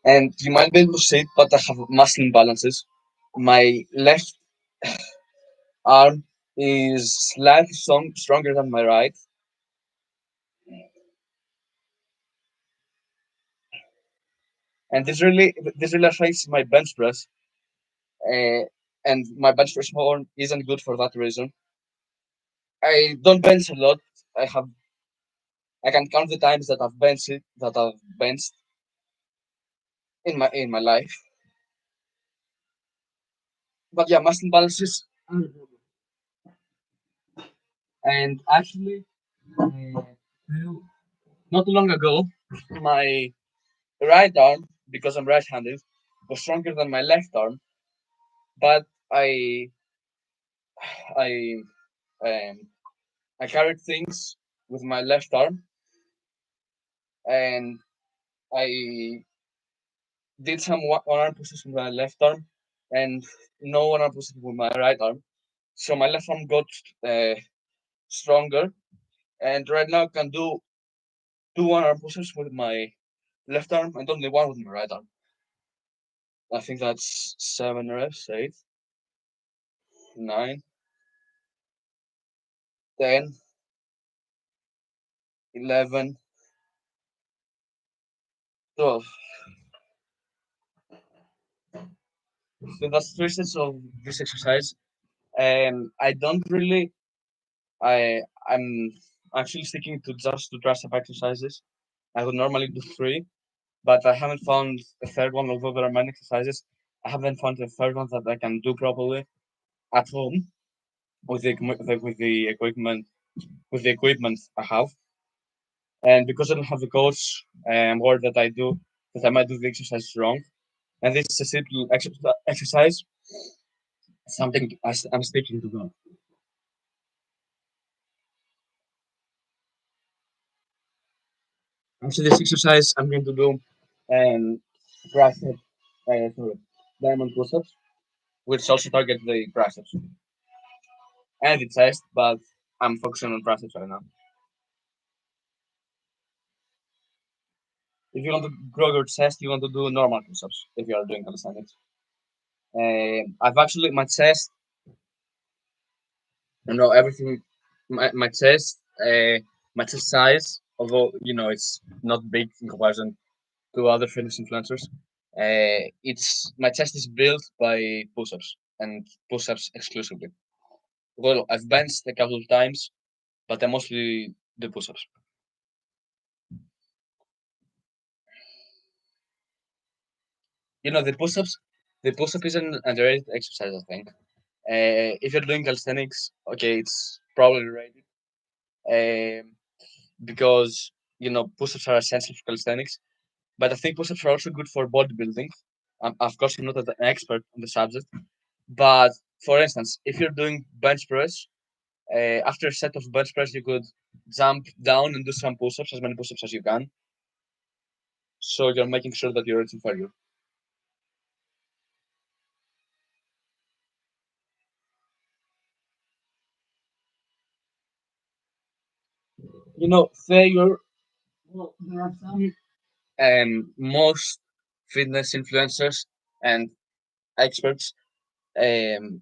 And you might be able to see it, but I have muscle imbalances. My left arm is slightly stronger than my right, and this really affects my bench press. Uh, and my bench press more isn't good for that reason. I don't bench a lot. I can count the times that I've benched in my life. But yeah, muscle imbalances. And actually, uh, not too long ago, my right arm, because I'm right-handed, was stronger than my left arm. But I I um, I carried things with my left arm, and I did some one arm pushes with my left arm, and no one arm pushes with my right arm. So my left arm got uh, stronger, and right now I can do two one arm pushes with my left arm and only one with my right arm. I think that's 7 reps, 8, 9, 10, 11, 12. So that's 3 sets of this exercise. I don't really. I'm actually sticking to just two tricep exercises. I would normally do three, but I haven't found a third one. Although there are many exercises, I haven't found a third one that I can do properly at home with the equipment I have. And because I don't have the coach, I'm worried that I might do the exercise wrong. And this is a simple exercise, something I'm sticking to do. After this exercise, I'm going to do tricep, sorry, diamond push-ups, which also target the triceps and the chest, but I'm focusing on triceps right now. If you want to grow your chest, you want to do normal push-ups if you are doing calisthenics. I've actually everything, my chest size, although it's not big in comparison to other fitness influencers. It's my chest is built by push-ups and push-ups exclusively. Well, I've benched a couple of times, but I mostly do push-ups. The push-up is an underrated exercise, I think. If you're doing calisthenics, okay, it's probably rated because push-ups are essential for calisthenics. But I think push-ups are also good for bodybuilding. Of course, I'm not an expert on the subject, but for instance, if you're doing bench press, after a set of bench press, you could jump down and do some push-ups, as many push-ups as you can. So you're making sure that you're reaching failure. Failure. Well, there are some most fitness influencers and experts, um,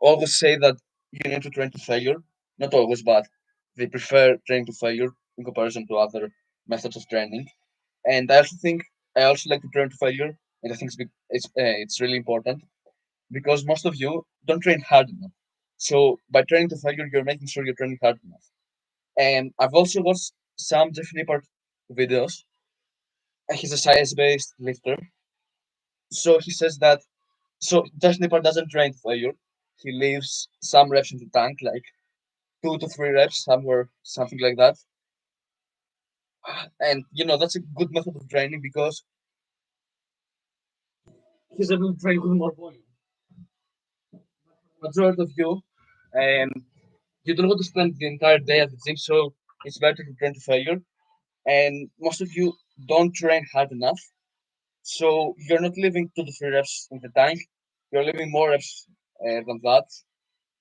always say that you need to train to failure. Not always, but they prefer training to failure in comparison to other methods of training. And I also like to train to failure, and I think it's really important because most of you don't train hard enough. So by training to failure, you're making sure you're training hard enough. And I've also watched some Jeff Nippard videos. He's a science-based lifter, so he says that Jeff Nippard doesn't train to failure. He leaves some reps in the tank, like 2 to 3 reps, somewhere, something like that. And that's a good method of training because he's able to train with more volume. Majority of you, um, you don't want to spend the entire day at the gym, so it's better to train to failure. And most of you don't train hard enough, so you're not living 2 to 3 reps in the tank. You're living more reps than that,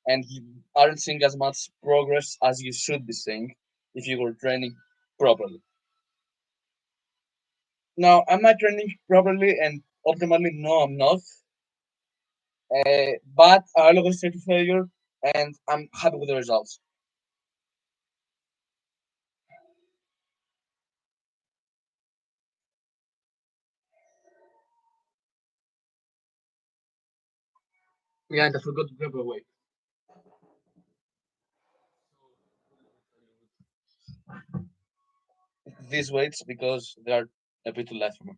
and you aren't seeing as much progress as you should be seeing if you were training properly. Now, am I training properly and optimally? No, I'm not. But I always try to failure, and I'm happy with the results. Yeah, and I forgot to grab a weight. These weights because they are a bit too light for me.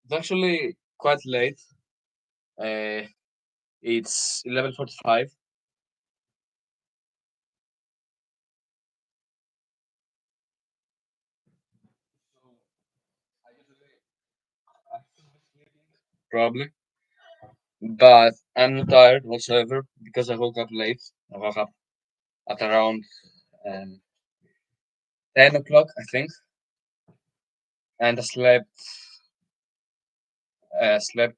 It's actually quite late. Uh, it's 11:45. Probably, but I'm not tired whatsoever because I woke up late. I woke up at around um, 10 o'clock, I think, and I slept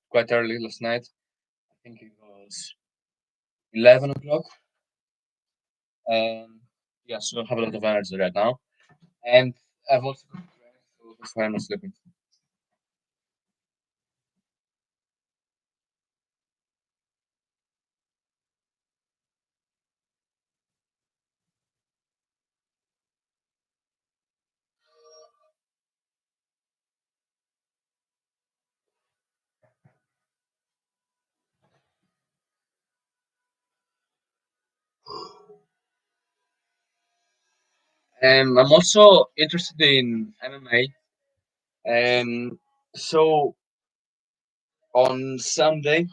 quite early last night. I think it was 11 o'clock, and yeah, so I have a lot of energy right now. And I've also got to train, so that's why I'm not sleeping. I'm also interested in MMA. So on Sunday,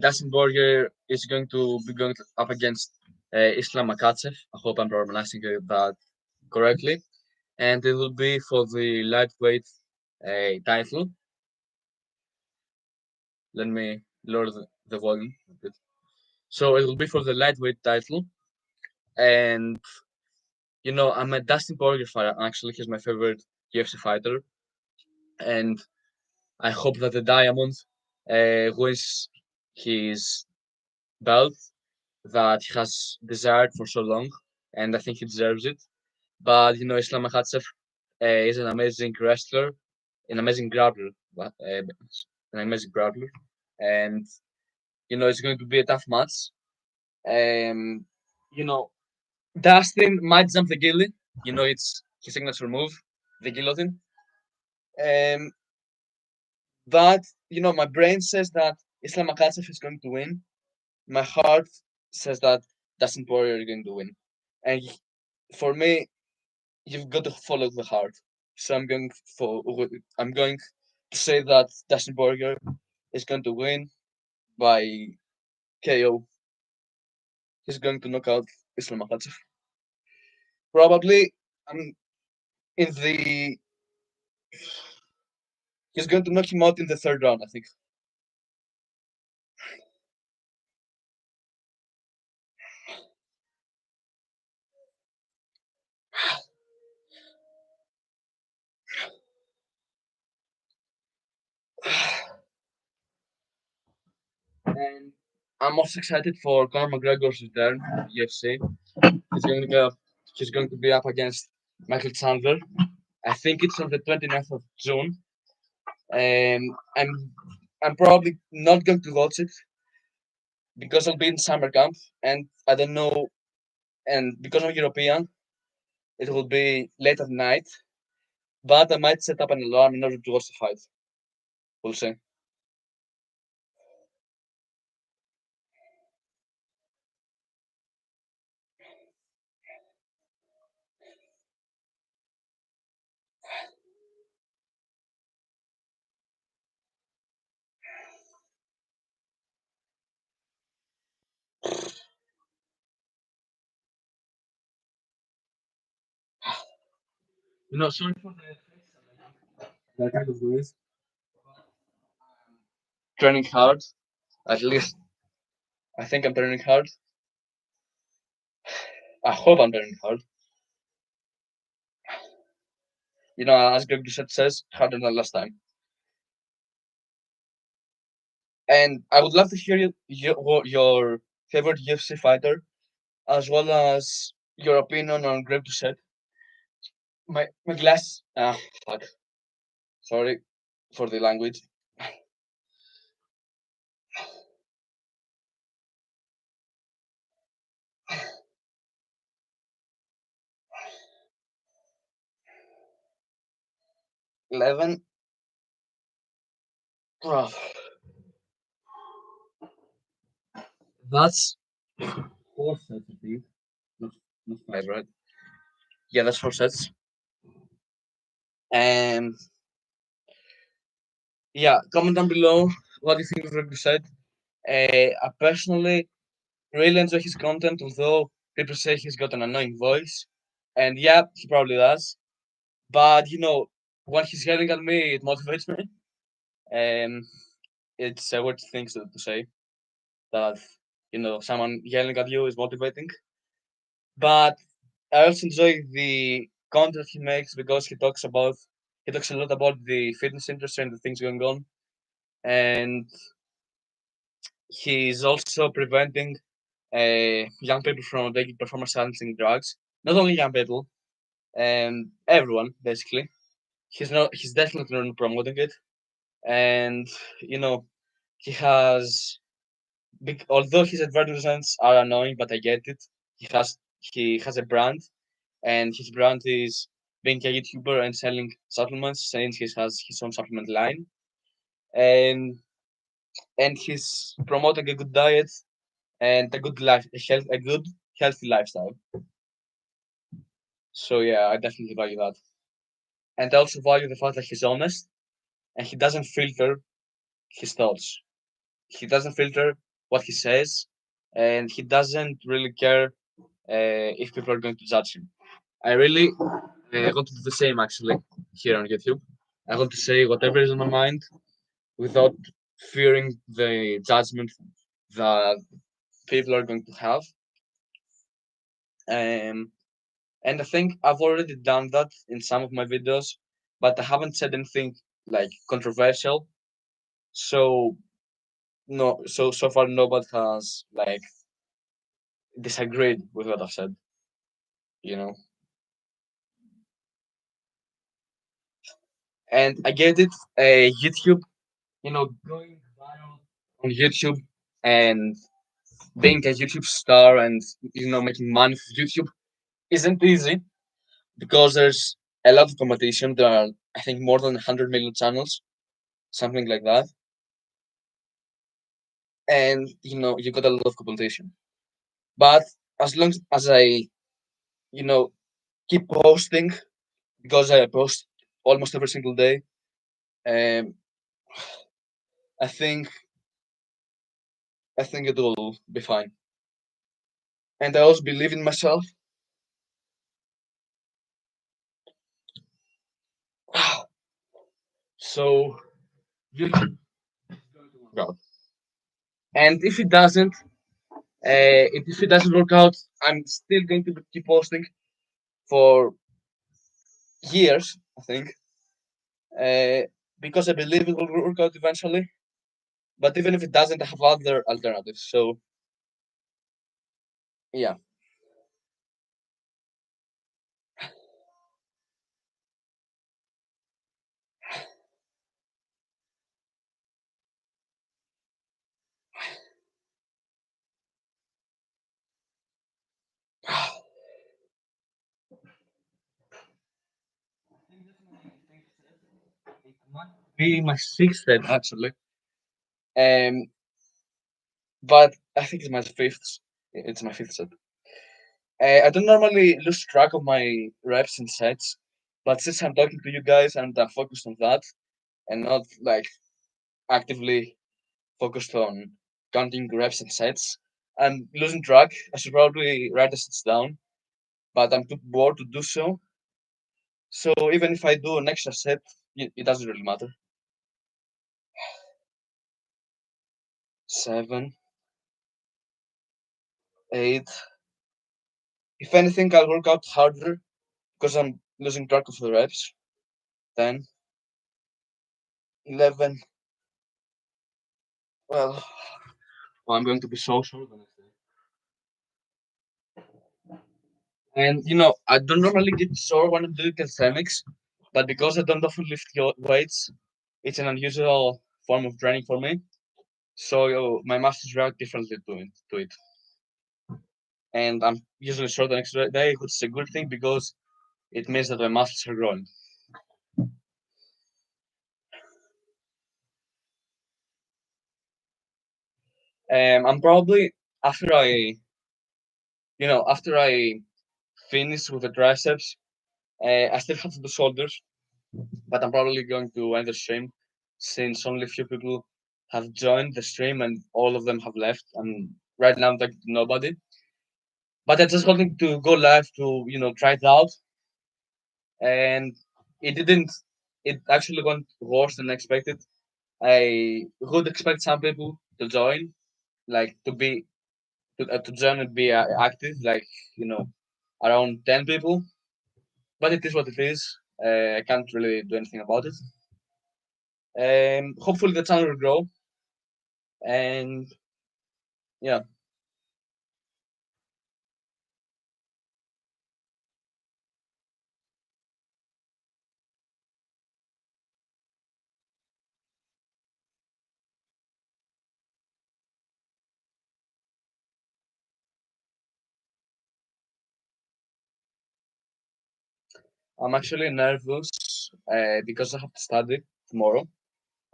Dustin Borger is going to be going up against Islam Makhachev. I hope I'm pronouncing that correctly. And it will be for the lightweight title. Let me lower the volume a bit. So it will be for the lightweight title. And, I'm a Dustin Borger fan. Actually, he's my favorite UFC fighter. And I hope that the Diamond wins his belt that he has desired for so long, and I think he deserves it. But Islam Makhachev is an amazing wrestler, an amazing grappler, an amazing grappler, and it's going to be a tough match. Um, you know, Dustin might jump the gilly. It's his signature move, the guillotine. Um, but my brain says that Islam Makhachev is going to win. My heart says that Dustin Poirier is going to win, and for me, you've got to follow the heart. So I'm going to say that Dustin Poirier is going to win by KO. He's going to knock out Islam Makhachev. Probably, um, in the he's going to knock him out in the third round, I think. And I'm also excited for Conor McGregor's return to UFC. He's going to go, he's going to be up against Michael Chandler. I think it's on the 29th of June. And I'm probably not going to watch it because I'll be in summer camp and I don't know. And because I'm European, it will be late at night. But I might set up an alarm in order to watch the fight. We'll see. Sorry for the kind of noise. Training hard. At least I think I'm training hard. I hope I'm training hard. As Greg Doucette says, harder than last time. And I would love to hear your favorite UFC fighter, as well as your opinion on Greg Doucette. My glass. Fuck. Sorry for the language. 11. Oh, that's 4 sets, I think. Not, not five, right? Yeah, that's 4 sets. And yeah, comment down below what you think of Greg Doucette. I personally really enjoy his content, although people say he's got an annoying voice. And yeah, he probably does. But when he's yelling at me, it motivates me. Um, it's a weird thing to say that someone yelling at you is motivating. But I also enjoy the content he makes because he talks a lot about the fitness industry and the things going on, and he's also preventing young people from taking performance enhancing drugs. Not only young people, everyone basically. He's definitely not promoting it, and you know he has although his advertisements are annoying, but I get it. He has a brand, and his brand is being a YouTuber and selling supplements, since he has his own supplement line, and he's promoting a good diet and a good healthy lifestyle. So yeah, I definitely value that, and I also value the fact that he's honest and he doesn't filter his thoughts. He doesn't filter what he says, and he doesn't really care if people are going to judge him. I really want to do the same actually here on YouTube. I want to say whatever is on my mind without fearing the judgment that people are going to have. Um, and I think I've already done that in some of my videos, but I haven't said anything like controversial. So no, so far nobody has like disagreed with what I've said. You know, and I get it. YouTube, going viral on YouTube and being a YouTube star and making money from YouTube isn't easy because there's a lot of competition. There are, I think, more than 100 million channels, something like that, and you got a lot of competition. But as long as I, you know, keep posting, because I post almost every single day, um, I think I think it will be fine. And I also believe in myself. So you can go. And if it doesn't work out, I'm still going to keep posting for years, I think, uh, because I believe it will work out eventually. But even if it doesn't, I have other alternatives. So yeah. Be my sixth set actually, um, but I think it's my fifth. It's my fifth set. I don't normally lose track of my reps and sets, but since I'm talking to you guys and I'm focused on that and not like actively focused on counting reps and sets, I'm losing track. I should probably write the sets down, but I'm too bored to do so. So even if I do an extra set, it doesn't really matter. 7, 8. If anything, I'll work out harder because I'm losing track of the reps. 10, 11. Well, I'm going to be so sure the next day. And I don't normally get sore when I'm doing calisthenics, but because I don't often lift weights, it's an unusual form of training for me. So my muscles react differently to it. And I'm usually sore the next day, which is a good thing because it means that my muscles are growing. I'm probably after I finish with the triceps, I still have to do shoulders, but I'm probably going to end the stream since only a few people have joined the stream and all of them have left. And right now I'm talking to nobody. But I just wanted to go live to try it out, and it didn't. It actually went worse than expected. I would expect some people to join, like to join and be active, like around 10 people. But it is what it is. I can't really do anything about it. Hopefully the channel will grow, and yeah, I'm actually nervous because I have to study tomorrow.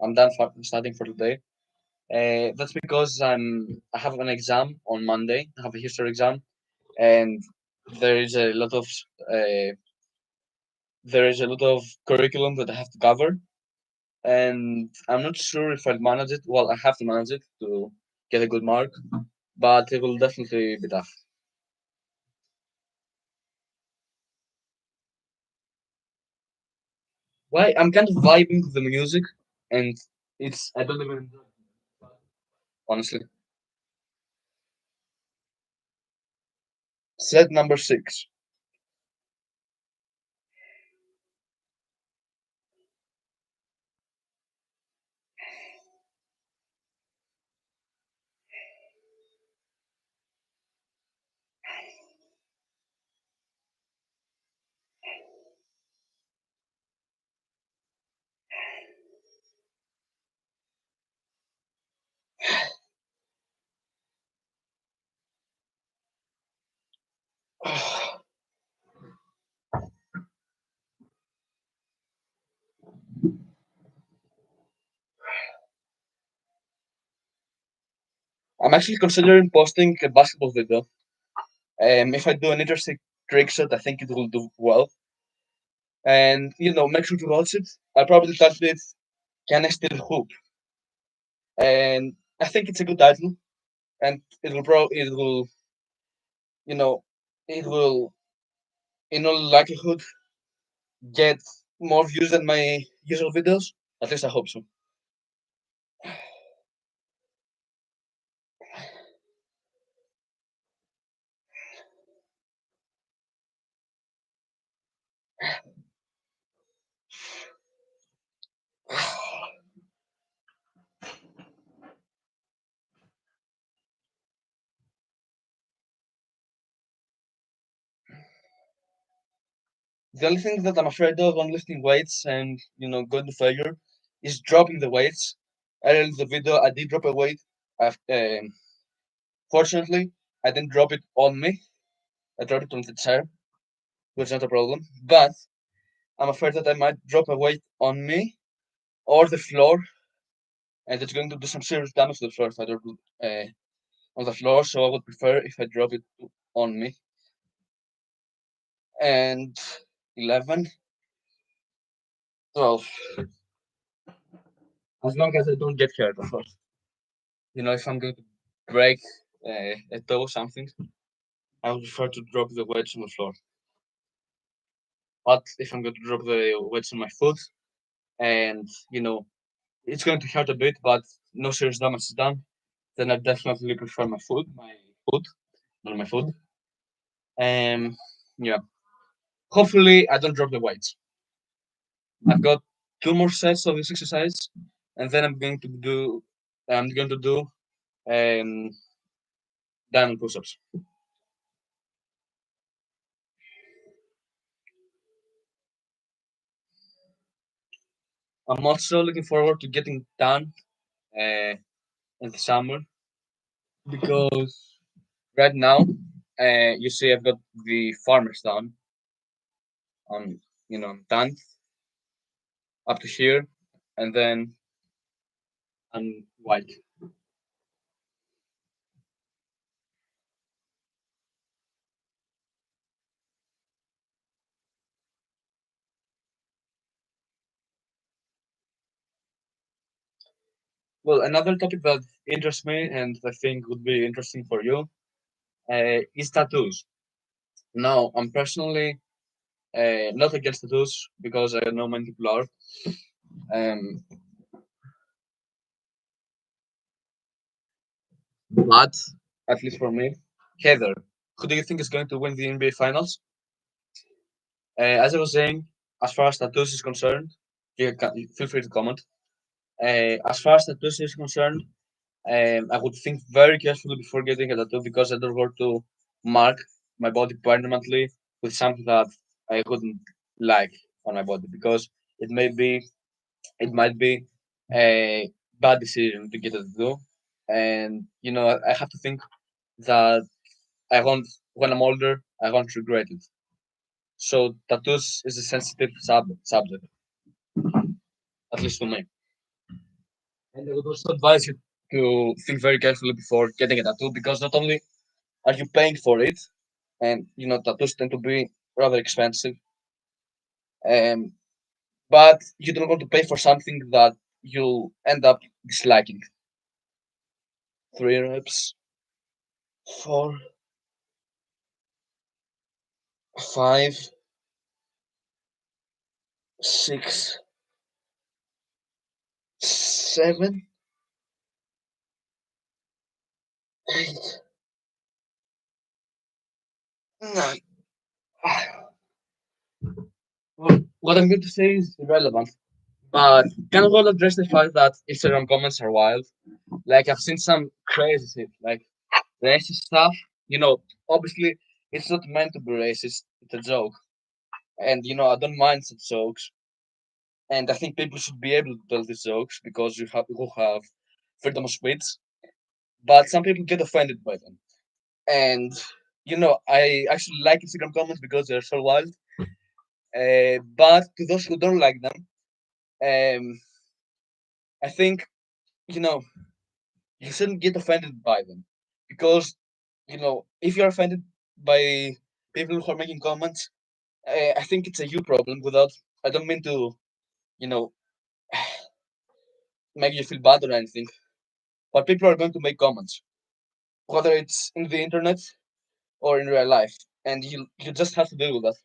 I'm done studying for today. That's because I have an exam on Monday. I have a history exam, and there is a lot of uh, there is a lot of curriculum that I have to cover, and I'm not sure if I'll manage it. Well, I have to manage it to get a good mark, but it will definitely be tough. Why? I'm kind of vibing with the music, and I don't even enjoy it, honestly. Set number 6. I'm actually considering posting a basketball video. If I do an interesting trick shot, I think it will do well. And make sure to watch it. I'll probably start with, can I still hoop? and I think it's a good title, and it will, you know, it will in all likelihood get more views than my usual videos. At least I hope so. The only thing that I'm afraid of when lifting weights and going to failure is dropping the weights. Earlier in the video, I did drop a weight. Fortunately, I didn't drop it on me. I dropped it on the chair, which is not a problem. But I'm afraid that I might drop a weight on me or the floor, and it's going to do some serious damage to the floor if I drop it on the floor. So I would prefer if I drop it on me. And 11, 12. As long as I don't get hurt, of course. If I'm going to break a toe or something, I would prefer to drop the weights on the floor. But if I'm going to drop the weights on my foot, and it's going to hurt a bit, but no serious damage is done, then I definitely prefer my foot, not my foot. Yeah. Hopefully, I don't drop the weights. I've got two more sets of this exercise, and then I'm going to do um, diamond push-ups. I'm also looking forward to getting done uh, in the summer because right now, you see, I've got the farmer's done on, done up to here, and then I'm white. Well, another topic that interests me and I think would be interesting for you is tattoos. Now, I'm personally not against tattoos because I know many people are. Um, but at least for me, Heather, who do you think is going to win the NBA Finals? As I was saying, as far as tattoos is concerned, you feel free to comment. As far as tattoos is concerned, I would think very carefully before getting a tattoo because I don't want to mark my body permanently with something that I wouldn't like on my body because it may be it might be a bad decision to get a tattoo, and I have to think that I won't when I'm older I won't regret it. So tattoos is a sensitive subject, at least for me. And I would also advise you to think very carefully before getting a tattoo because not only are you paying for it, and tattoos tend to be rather expensive, um, but you don't want to pay for something that you'll end up disliking. 3 reps, 4, 5, 6, 7, 8, 9. Well, what I'm going to say is irrelevant, but can well address the fact that Instagram comments are wild. Like I've seen some crazy shit, like racist stuff. Obviously it's not meant to be racist. It's a joke, and I don't mind such jokes. And I think people should be able to tell these jokes because you have freedom of speech. But some people get offended by them, and I actually like Instagram comments because they're so wild. But to those who don't like them, um, I think you know you shouldn't get offended by them because if you're offended by people who are making comments, I think it's a you problem. Without, I don't mean to you know make you feel bad or anything. but people are going to make comments, whether it's in the internet or in real life, and you just have to deal with that.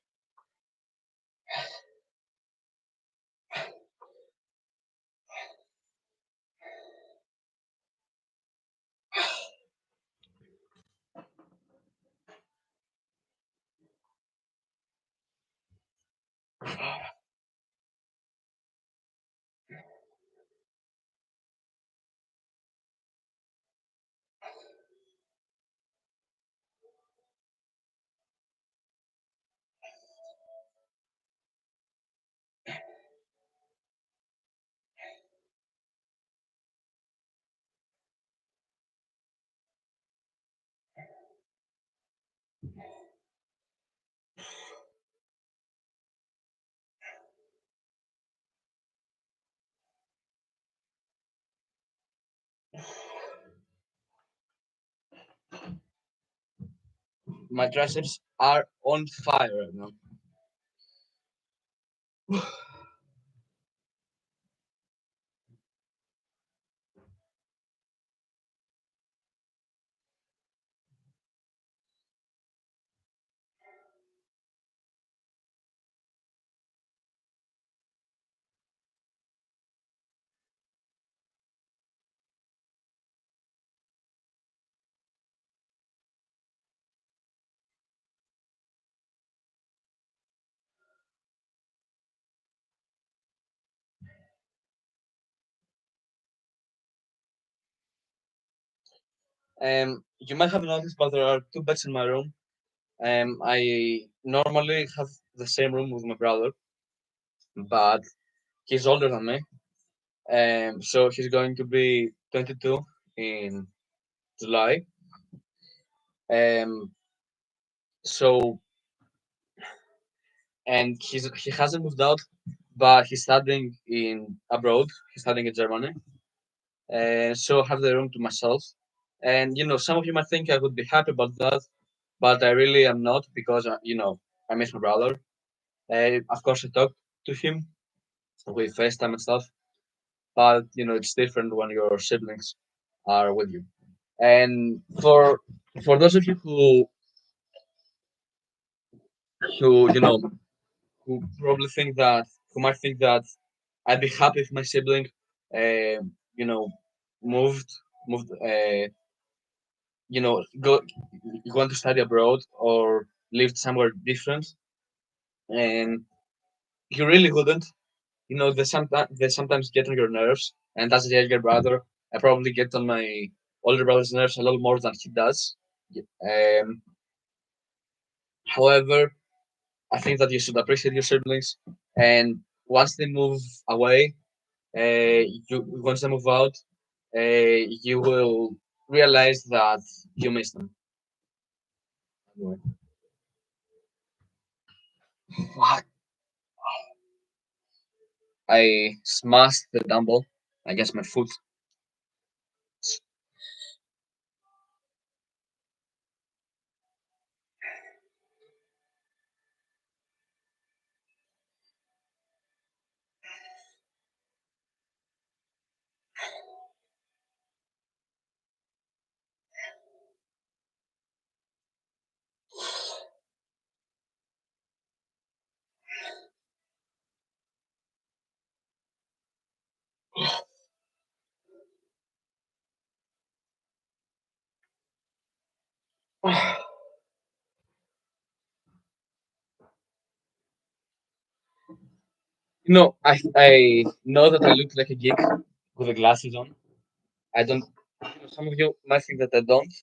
My triceps are on fire right now. You might have noticed, but there are two beds in my room. I normally have the same room with my brother, but he's older than me. So he's going to be 22 in July. Um, so and he hasn't moved out, but he's studying in abroad. He's studying in Germany, and so I have the room to myself. And some of you might think I would be happy about that, but I really am not because I miss my brother. Of course, I talk to him with FaceTime and stuff, but it's different when your siblings are with you. And for those of you who who probably think that who might think that I'd be happy if my sibling, uh, you know, moved moved go going to study abroad or lived somewhere different, and you really wouldn't. They sometimes get on your nerves, and as a younger brother, I probably get on my older brother's nerves a little more than he does. However, I think that you should appreciate your siblings, and once they move away, once they move out, you will realize that you miss them. Anyway. Fuck. I smashed the dumbbell against my foot. I know that I look like a geek with the glasses on. I don't. Some of you might think that I don't,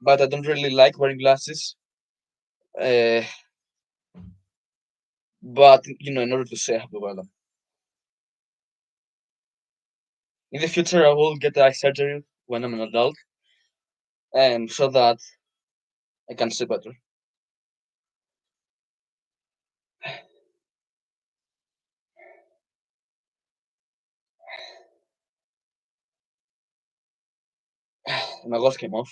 but I don't really like wearing glasses. Uh, but in order to say I have to wear them. In the future, I will get eye surgery when I'm an adult, and so that I can see better. My gloves came off.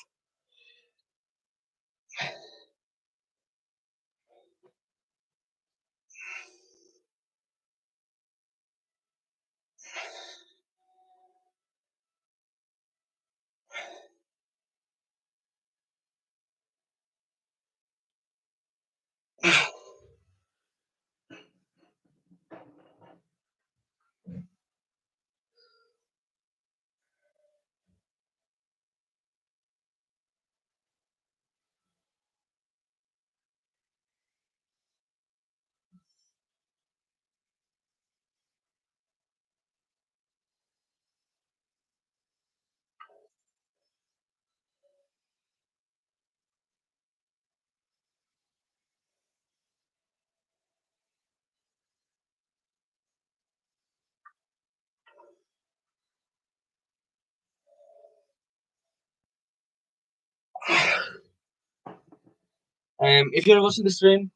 If you're watching the stream,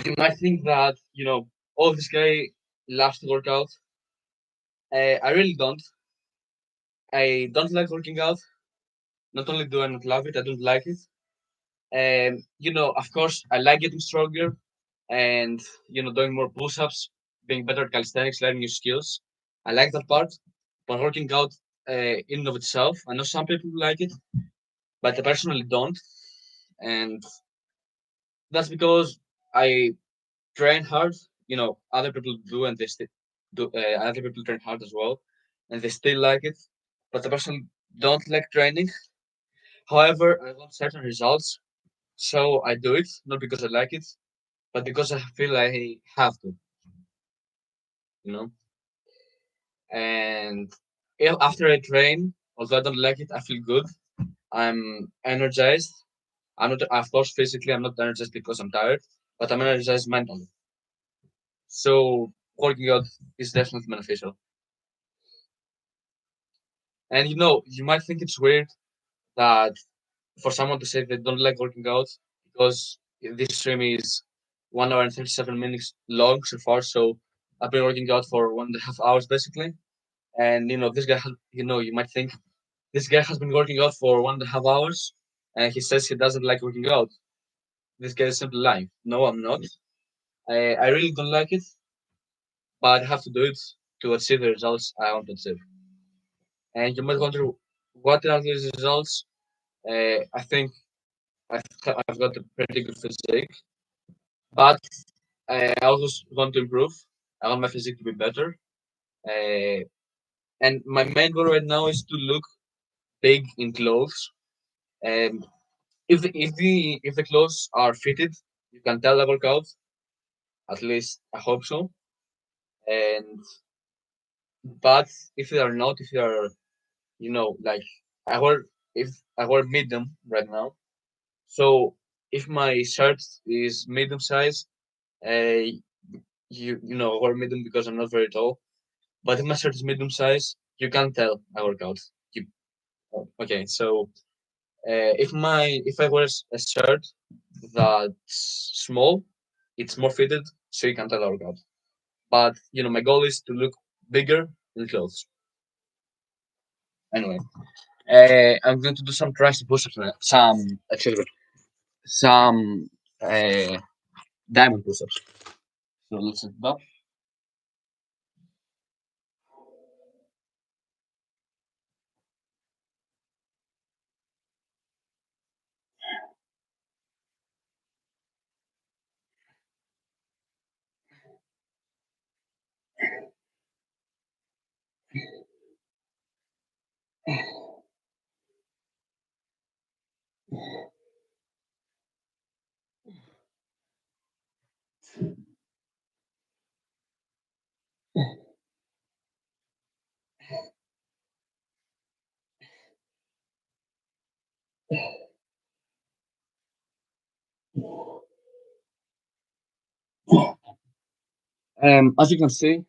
you might think that oh, this guy loves to work out. I really don't. I don't like working out. Not only do I not love it, I don't like it. Of course, I like getting stronger and doing more push-ups, being better at calisthenics, learning new skills. I like that part, but working out in and of itself, I know some people like it, but I personally don't, and that's because I train hard. Other people do, and they still do. Other people train hard as well, and they still like it, but I personally don't like training. However, I want certain results, so I do it not because I like it, but because I feel I have to. You know. And if after I train, although I don't like it, I feel good. I'm energized. I'm not, of course, physically, I'm not energized because I'm tired, but I'm energized mentally. So working out is definitely beneficial. And you might think it's weird that for someone to say they don't like working out because this stream is 1 hour and 37 minutes long so far. So I've been working out for 1.5 hours basically. And this guy, you might think this guy has been working out for 1.5 hours, and he says he doesn't like working out. This guy is simply lying. No, I'm not. I really don't like it, but I have to do it to achieve the results I want to achieve. And you might wonder, what are these results? I think I've got a pretty good physique, but I also want to improve. I want my physique to be better. Uh, and my main goal right now is to look big in clothes. Um, if the clothes are fitted, you can tell I work out. At least I hope so. And but if they are not, if they are, like I wear if I wear medium right now. So if my shirt is medium size, uh, I wear medium because I'm not very tall. But if my shirt is medium size, you can't tell I work out. You, okay, so if I wear a shirt that's small, it's more fitted, so you can tell I work out. But my goal is to look bigger in clothes. Anyway, I'm going to do some tricep push-ups now. Some diamond push-ups. So let's set it up. As you can see,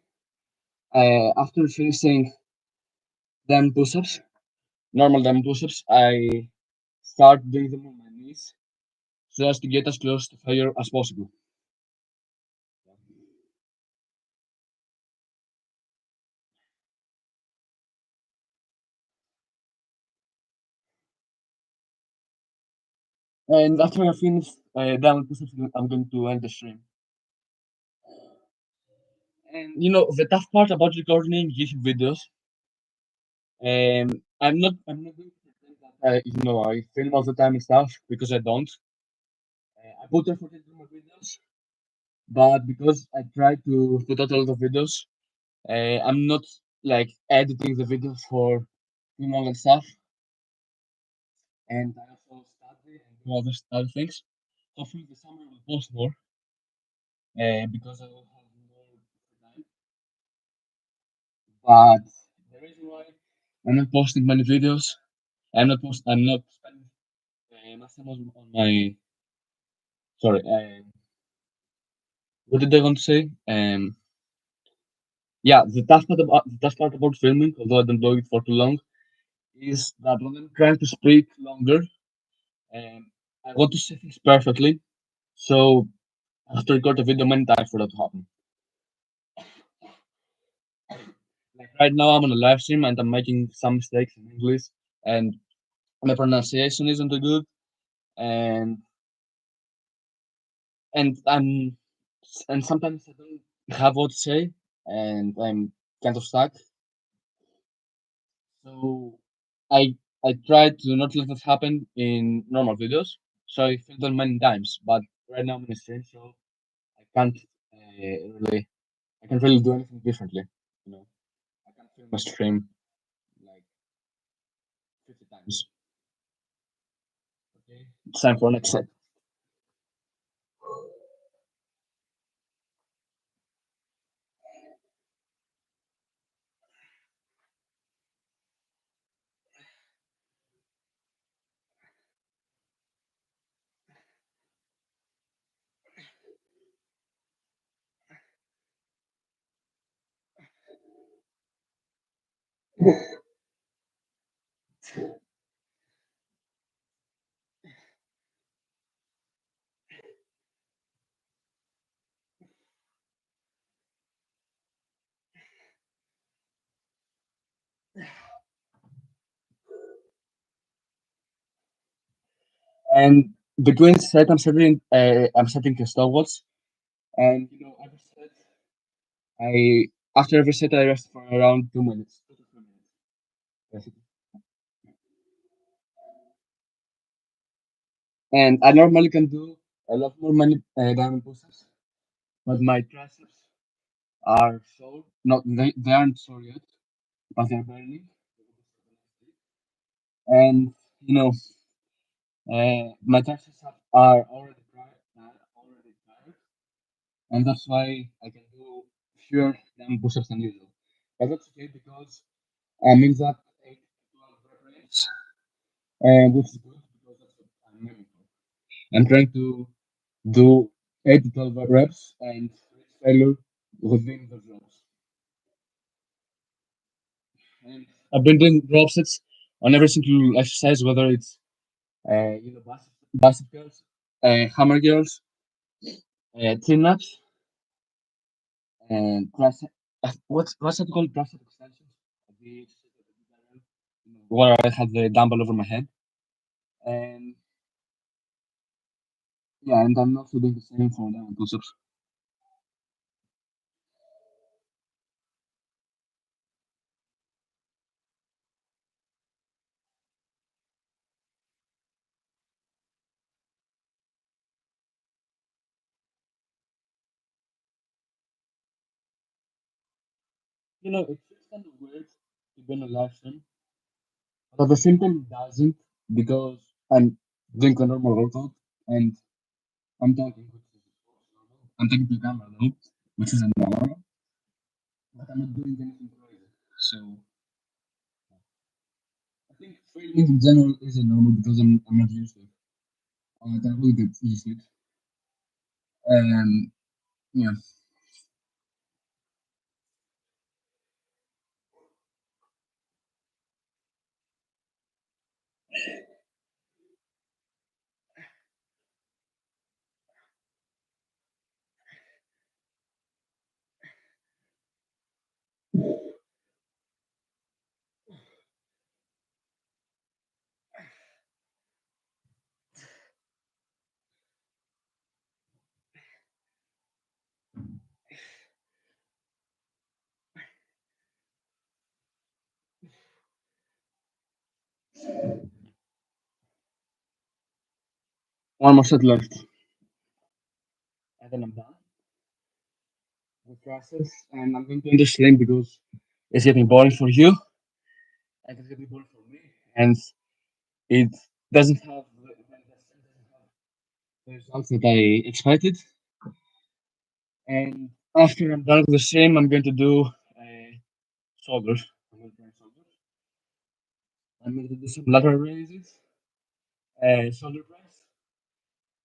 after finishing diamond push-ups, normal diamond push-ups, I start doing them on my knees so as to get as close to failure as possible. And after I finish diamond push-ups, I'm going to end the stream. And the tough part about recording YouTube videos, I'm not going to pretend that I film all the time and stuff because I don't. I put effort into But because I try to put out a lot of videos, I'm not like editing the videos for too long and stuff, and I also study and do other things. Hopefully, the summer will post more, because I will have more time. But the reason why I'm not posting many videos, I'm not spending much time on my. Sorry, what did I want to say? Yeah, the tough part about filming, although I don't do it for too long, is that when I'm trying to speak longer, um, I want to say things perfectly. So I have to record a video many times for that to happen. Like right now, I'm on a live stream and I'm making some mistakes in English, and my pronunciation isn't too good, and and I'm and sometimes I don't have what to say, and I'm kind of stuck. So I I try to not let that happen in normal videos. So I filmed them many times, but right now I'm in a stream, so I can't really I can't really do anything differently. You know, I can film a stream like 50 times. Okay, it's time for next set. And between set, I'm setting a stopwatch, and every set, I after every set I rest for around 2 minutes, 2 to 3 minutes, basically. And I normally can do a lot more many diamond push-ups, but my triceps are sore. Not they aren't sore yet, but they're burning. And you know, my are already tired, and that's why I can do fewer diamond push-ups than usual. But that's okay because I'm in that 8 to 12 rep range, and which is good because that's what I'm aiming for. I'm trying to do 8 to 12 reps and reach failure within those reps. And I've been doing drop sets on every single exercise, whether it's bicep curls, hammer curls, chin ups, and tricep. What's that called? Tricep extensions. The exercise that I did earlier, where I had the dumbbell over my head, and yeah, and I'm also doing the same for the push-ups. It feels kind of weird to be on a live stream, but at the same time, it doesn't because I'm doing a normal workout and I'm talking, which is normal. I'm talking to the camera though, which isn't normal, but I'm not doing anything crazy. So I think filming in general isn't normal because I'm not used to it. I can really get used to it. And yeah, one more set left, and then I'm done. the process, and I'm going to end the stream because it's getting boring for you, and it's getting boring for me, and it doesn't have the results that I expected. And after I'm done with the stream, I'm going to do shoulders. I'm going to try shoulders. I'm going to do some lateral raises, shoulder press,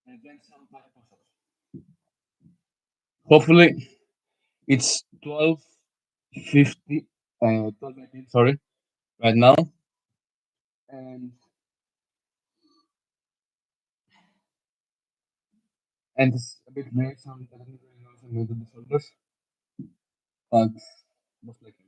and then some back push-ups. Hopefully, it's 12:50, 12:19, sorry, right now, and it's a bit late, so I don't really know if I'm going to do the shoulders, but most likely.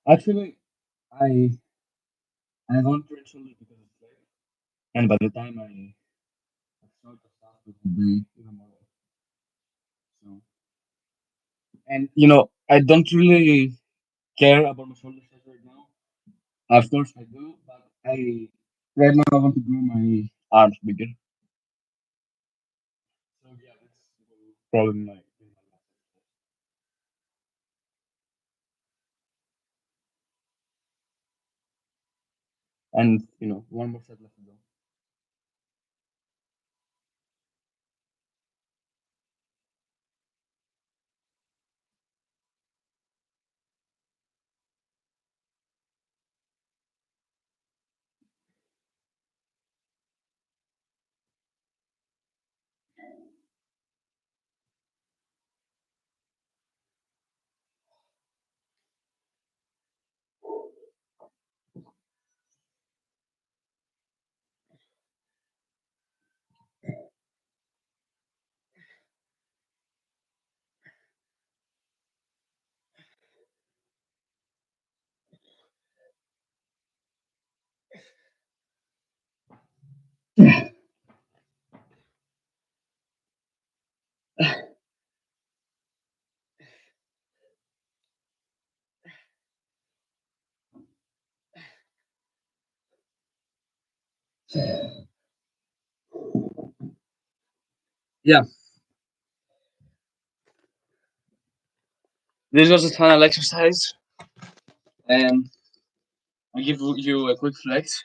Actually, I I don't train shoulders because it's late, and by the time I start the stuff, it will be even more late. So, and I don't really care about my shoulder size right now. Of course, I do, but I right now I want to grow my arms bigger. So yeah, that's probably my last and one more set left to go. Yeah, this was a final exercise, and I give you a quick flex.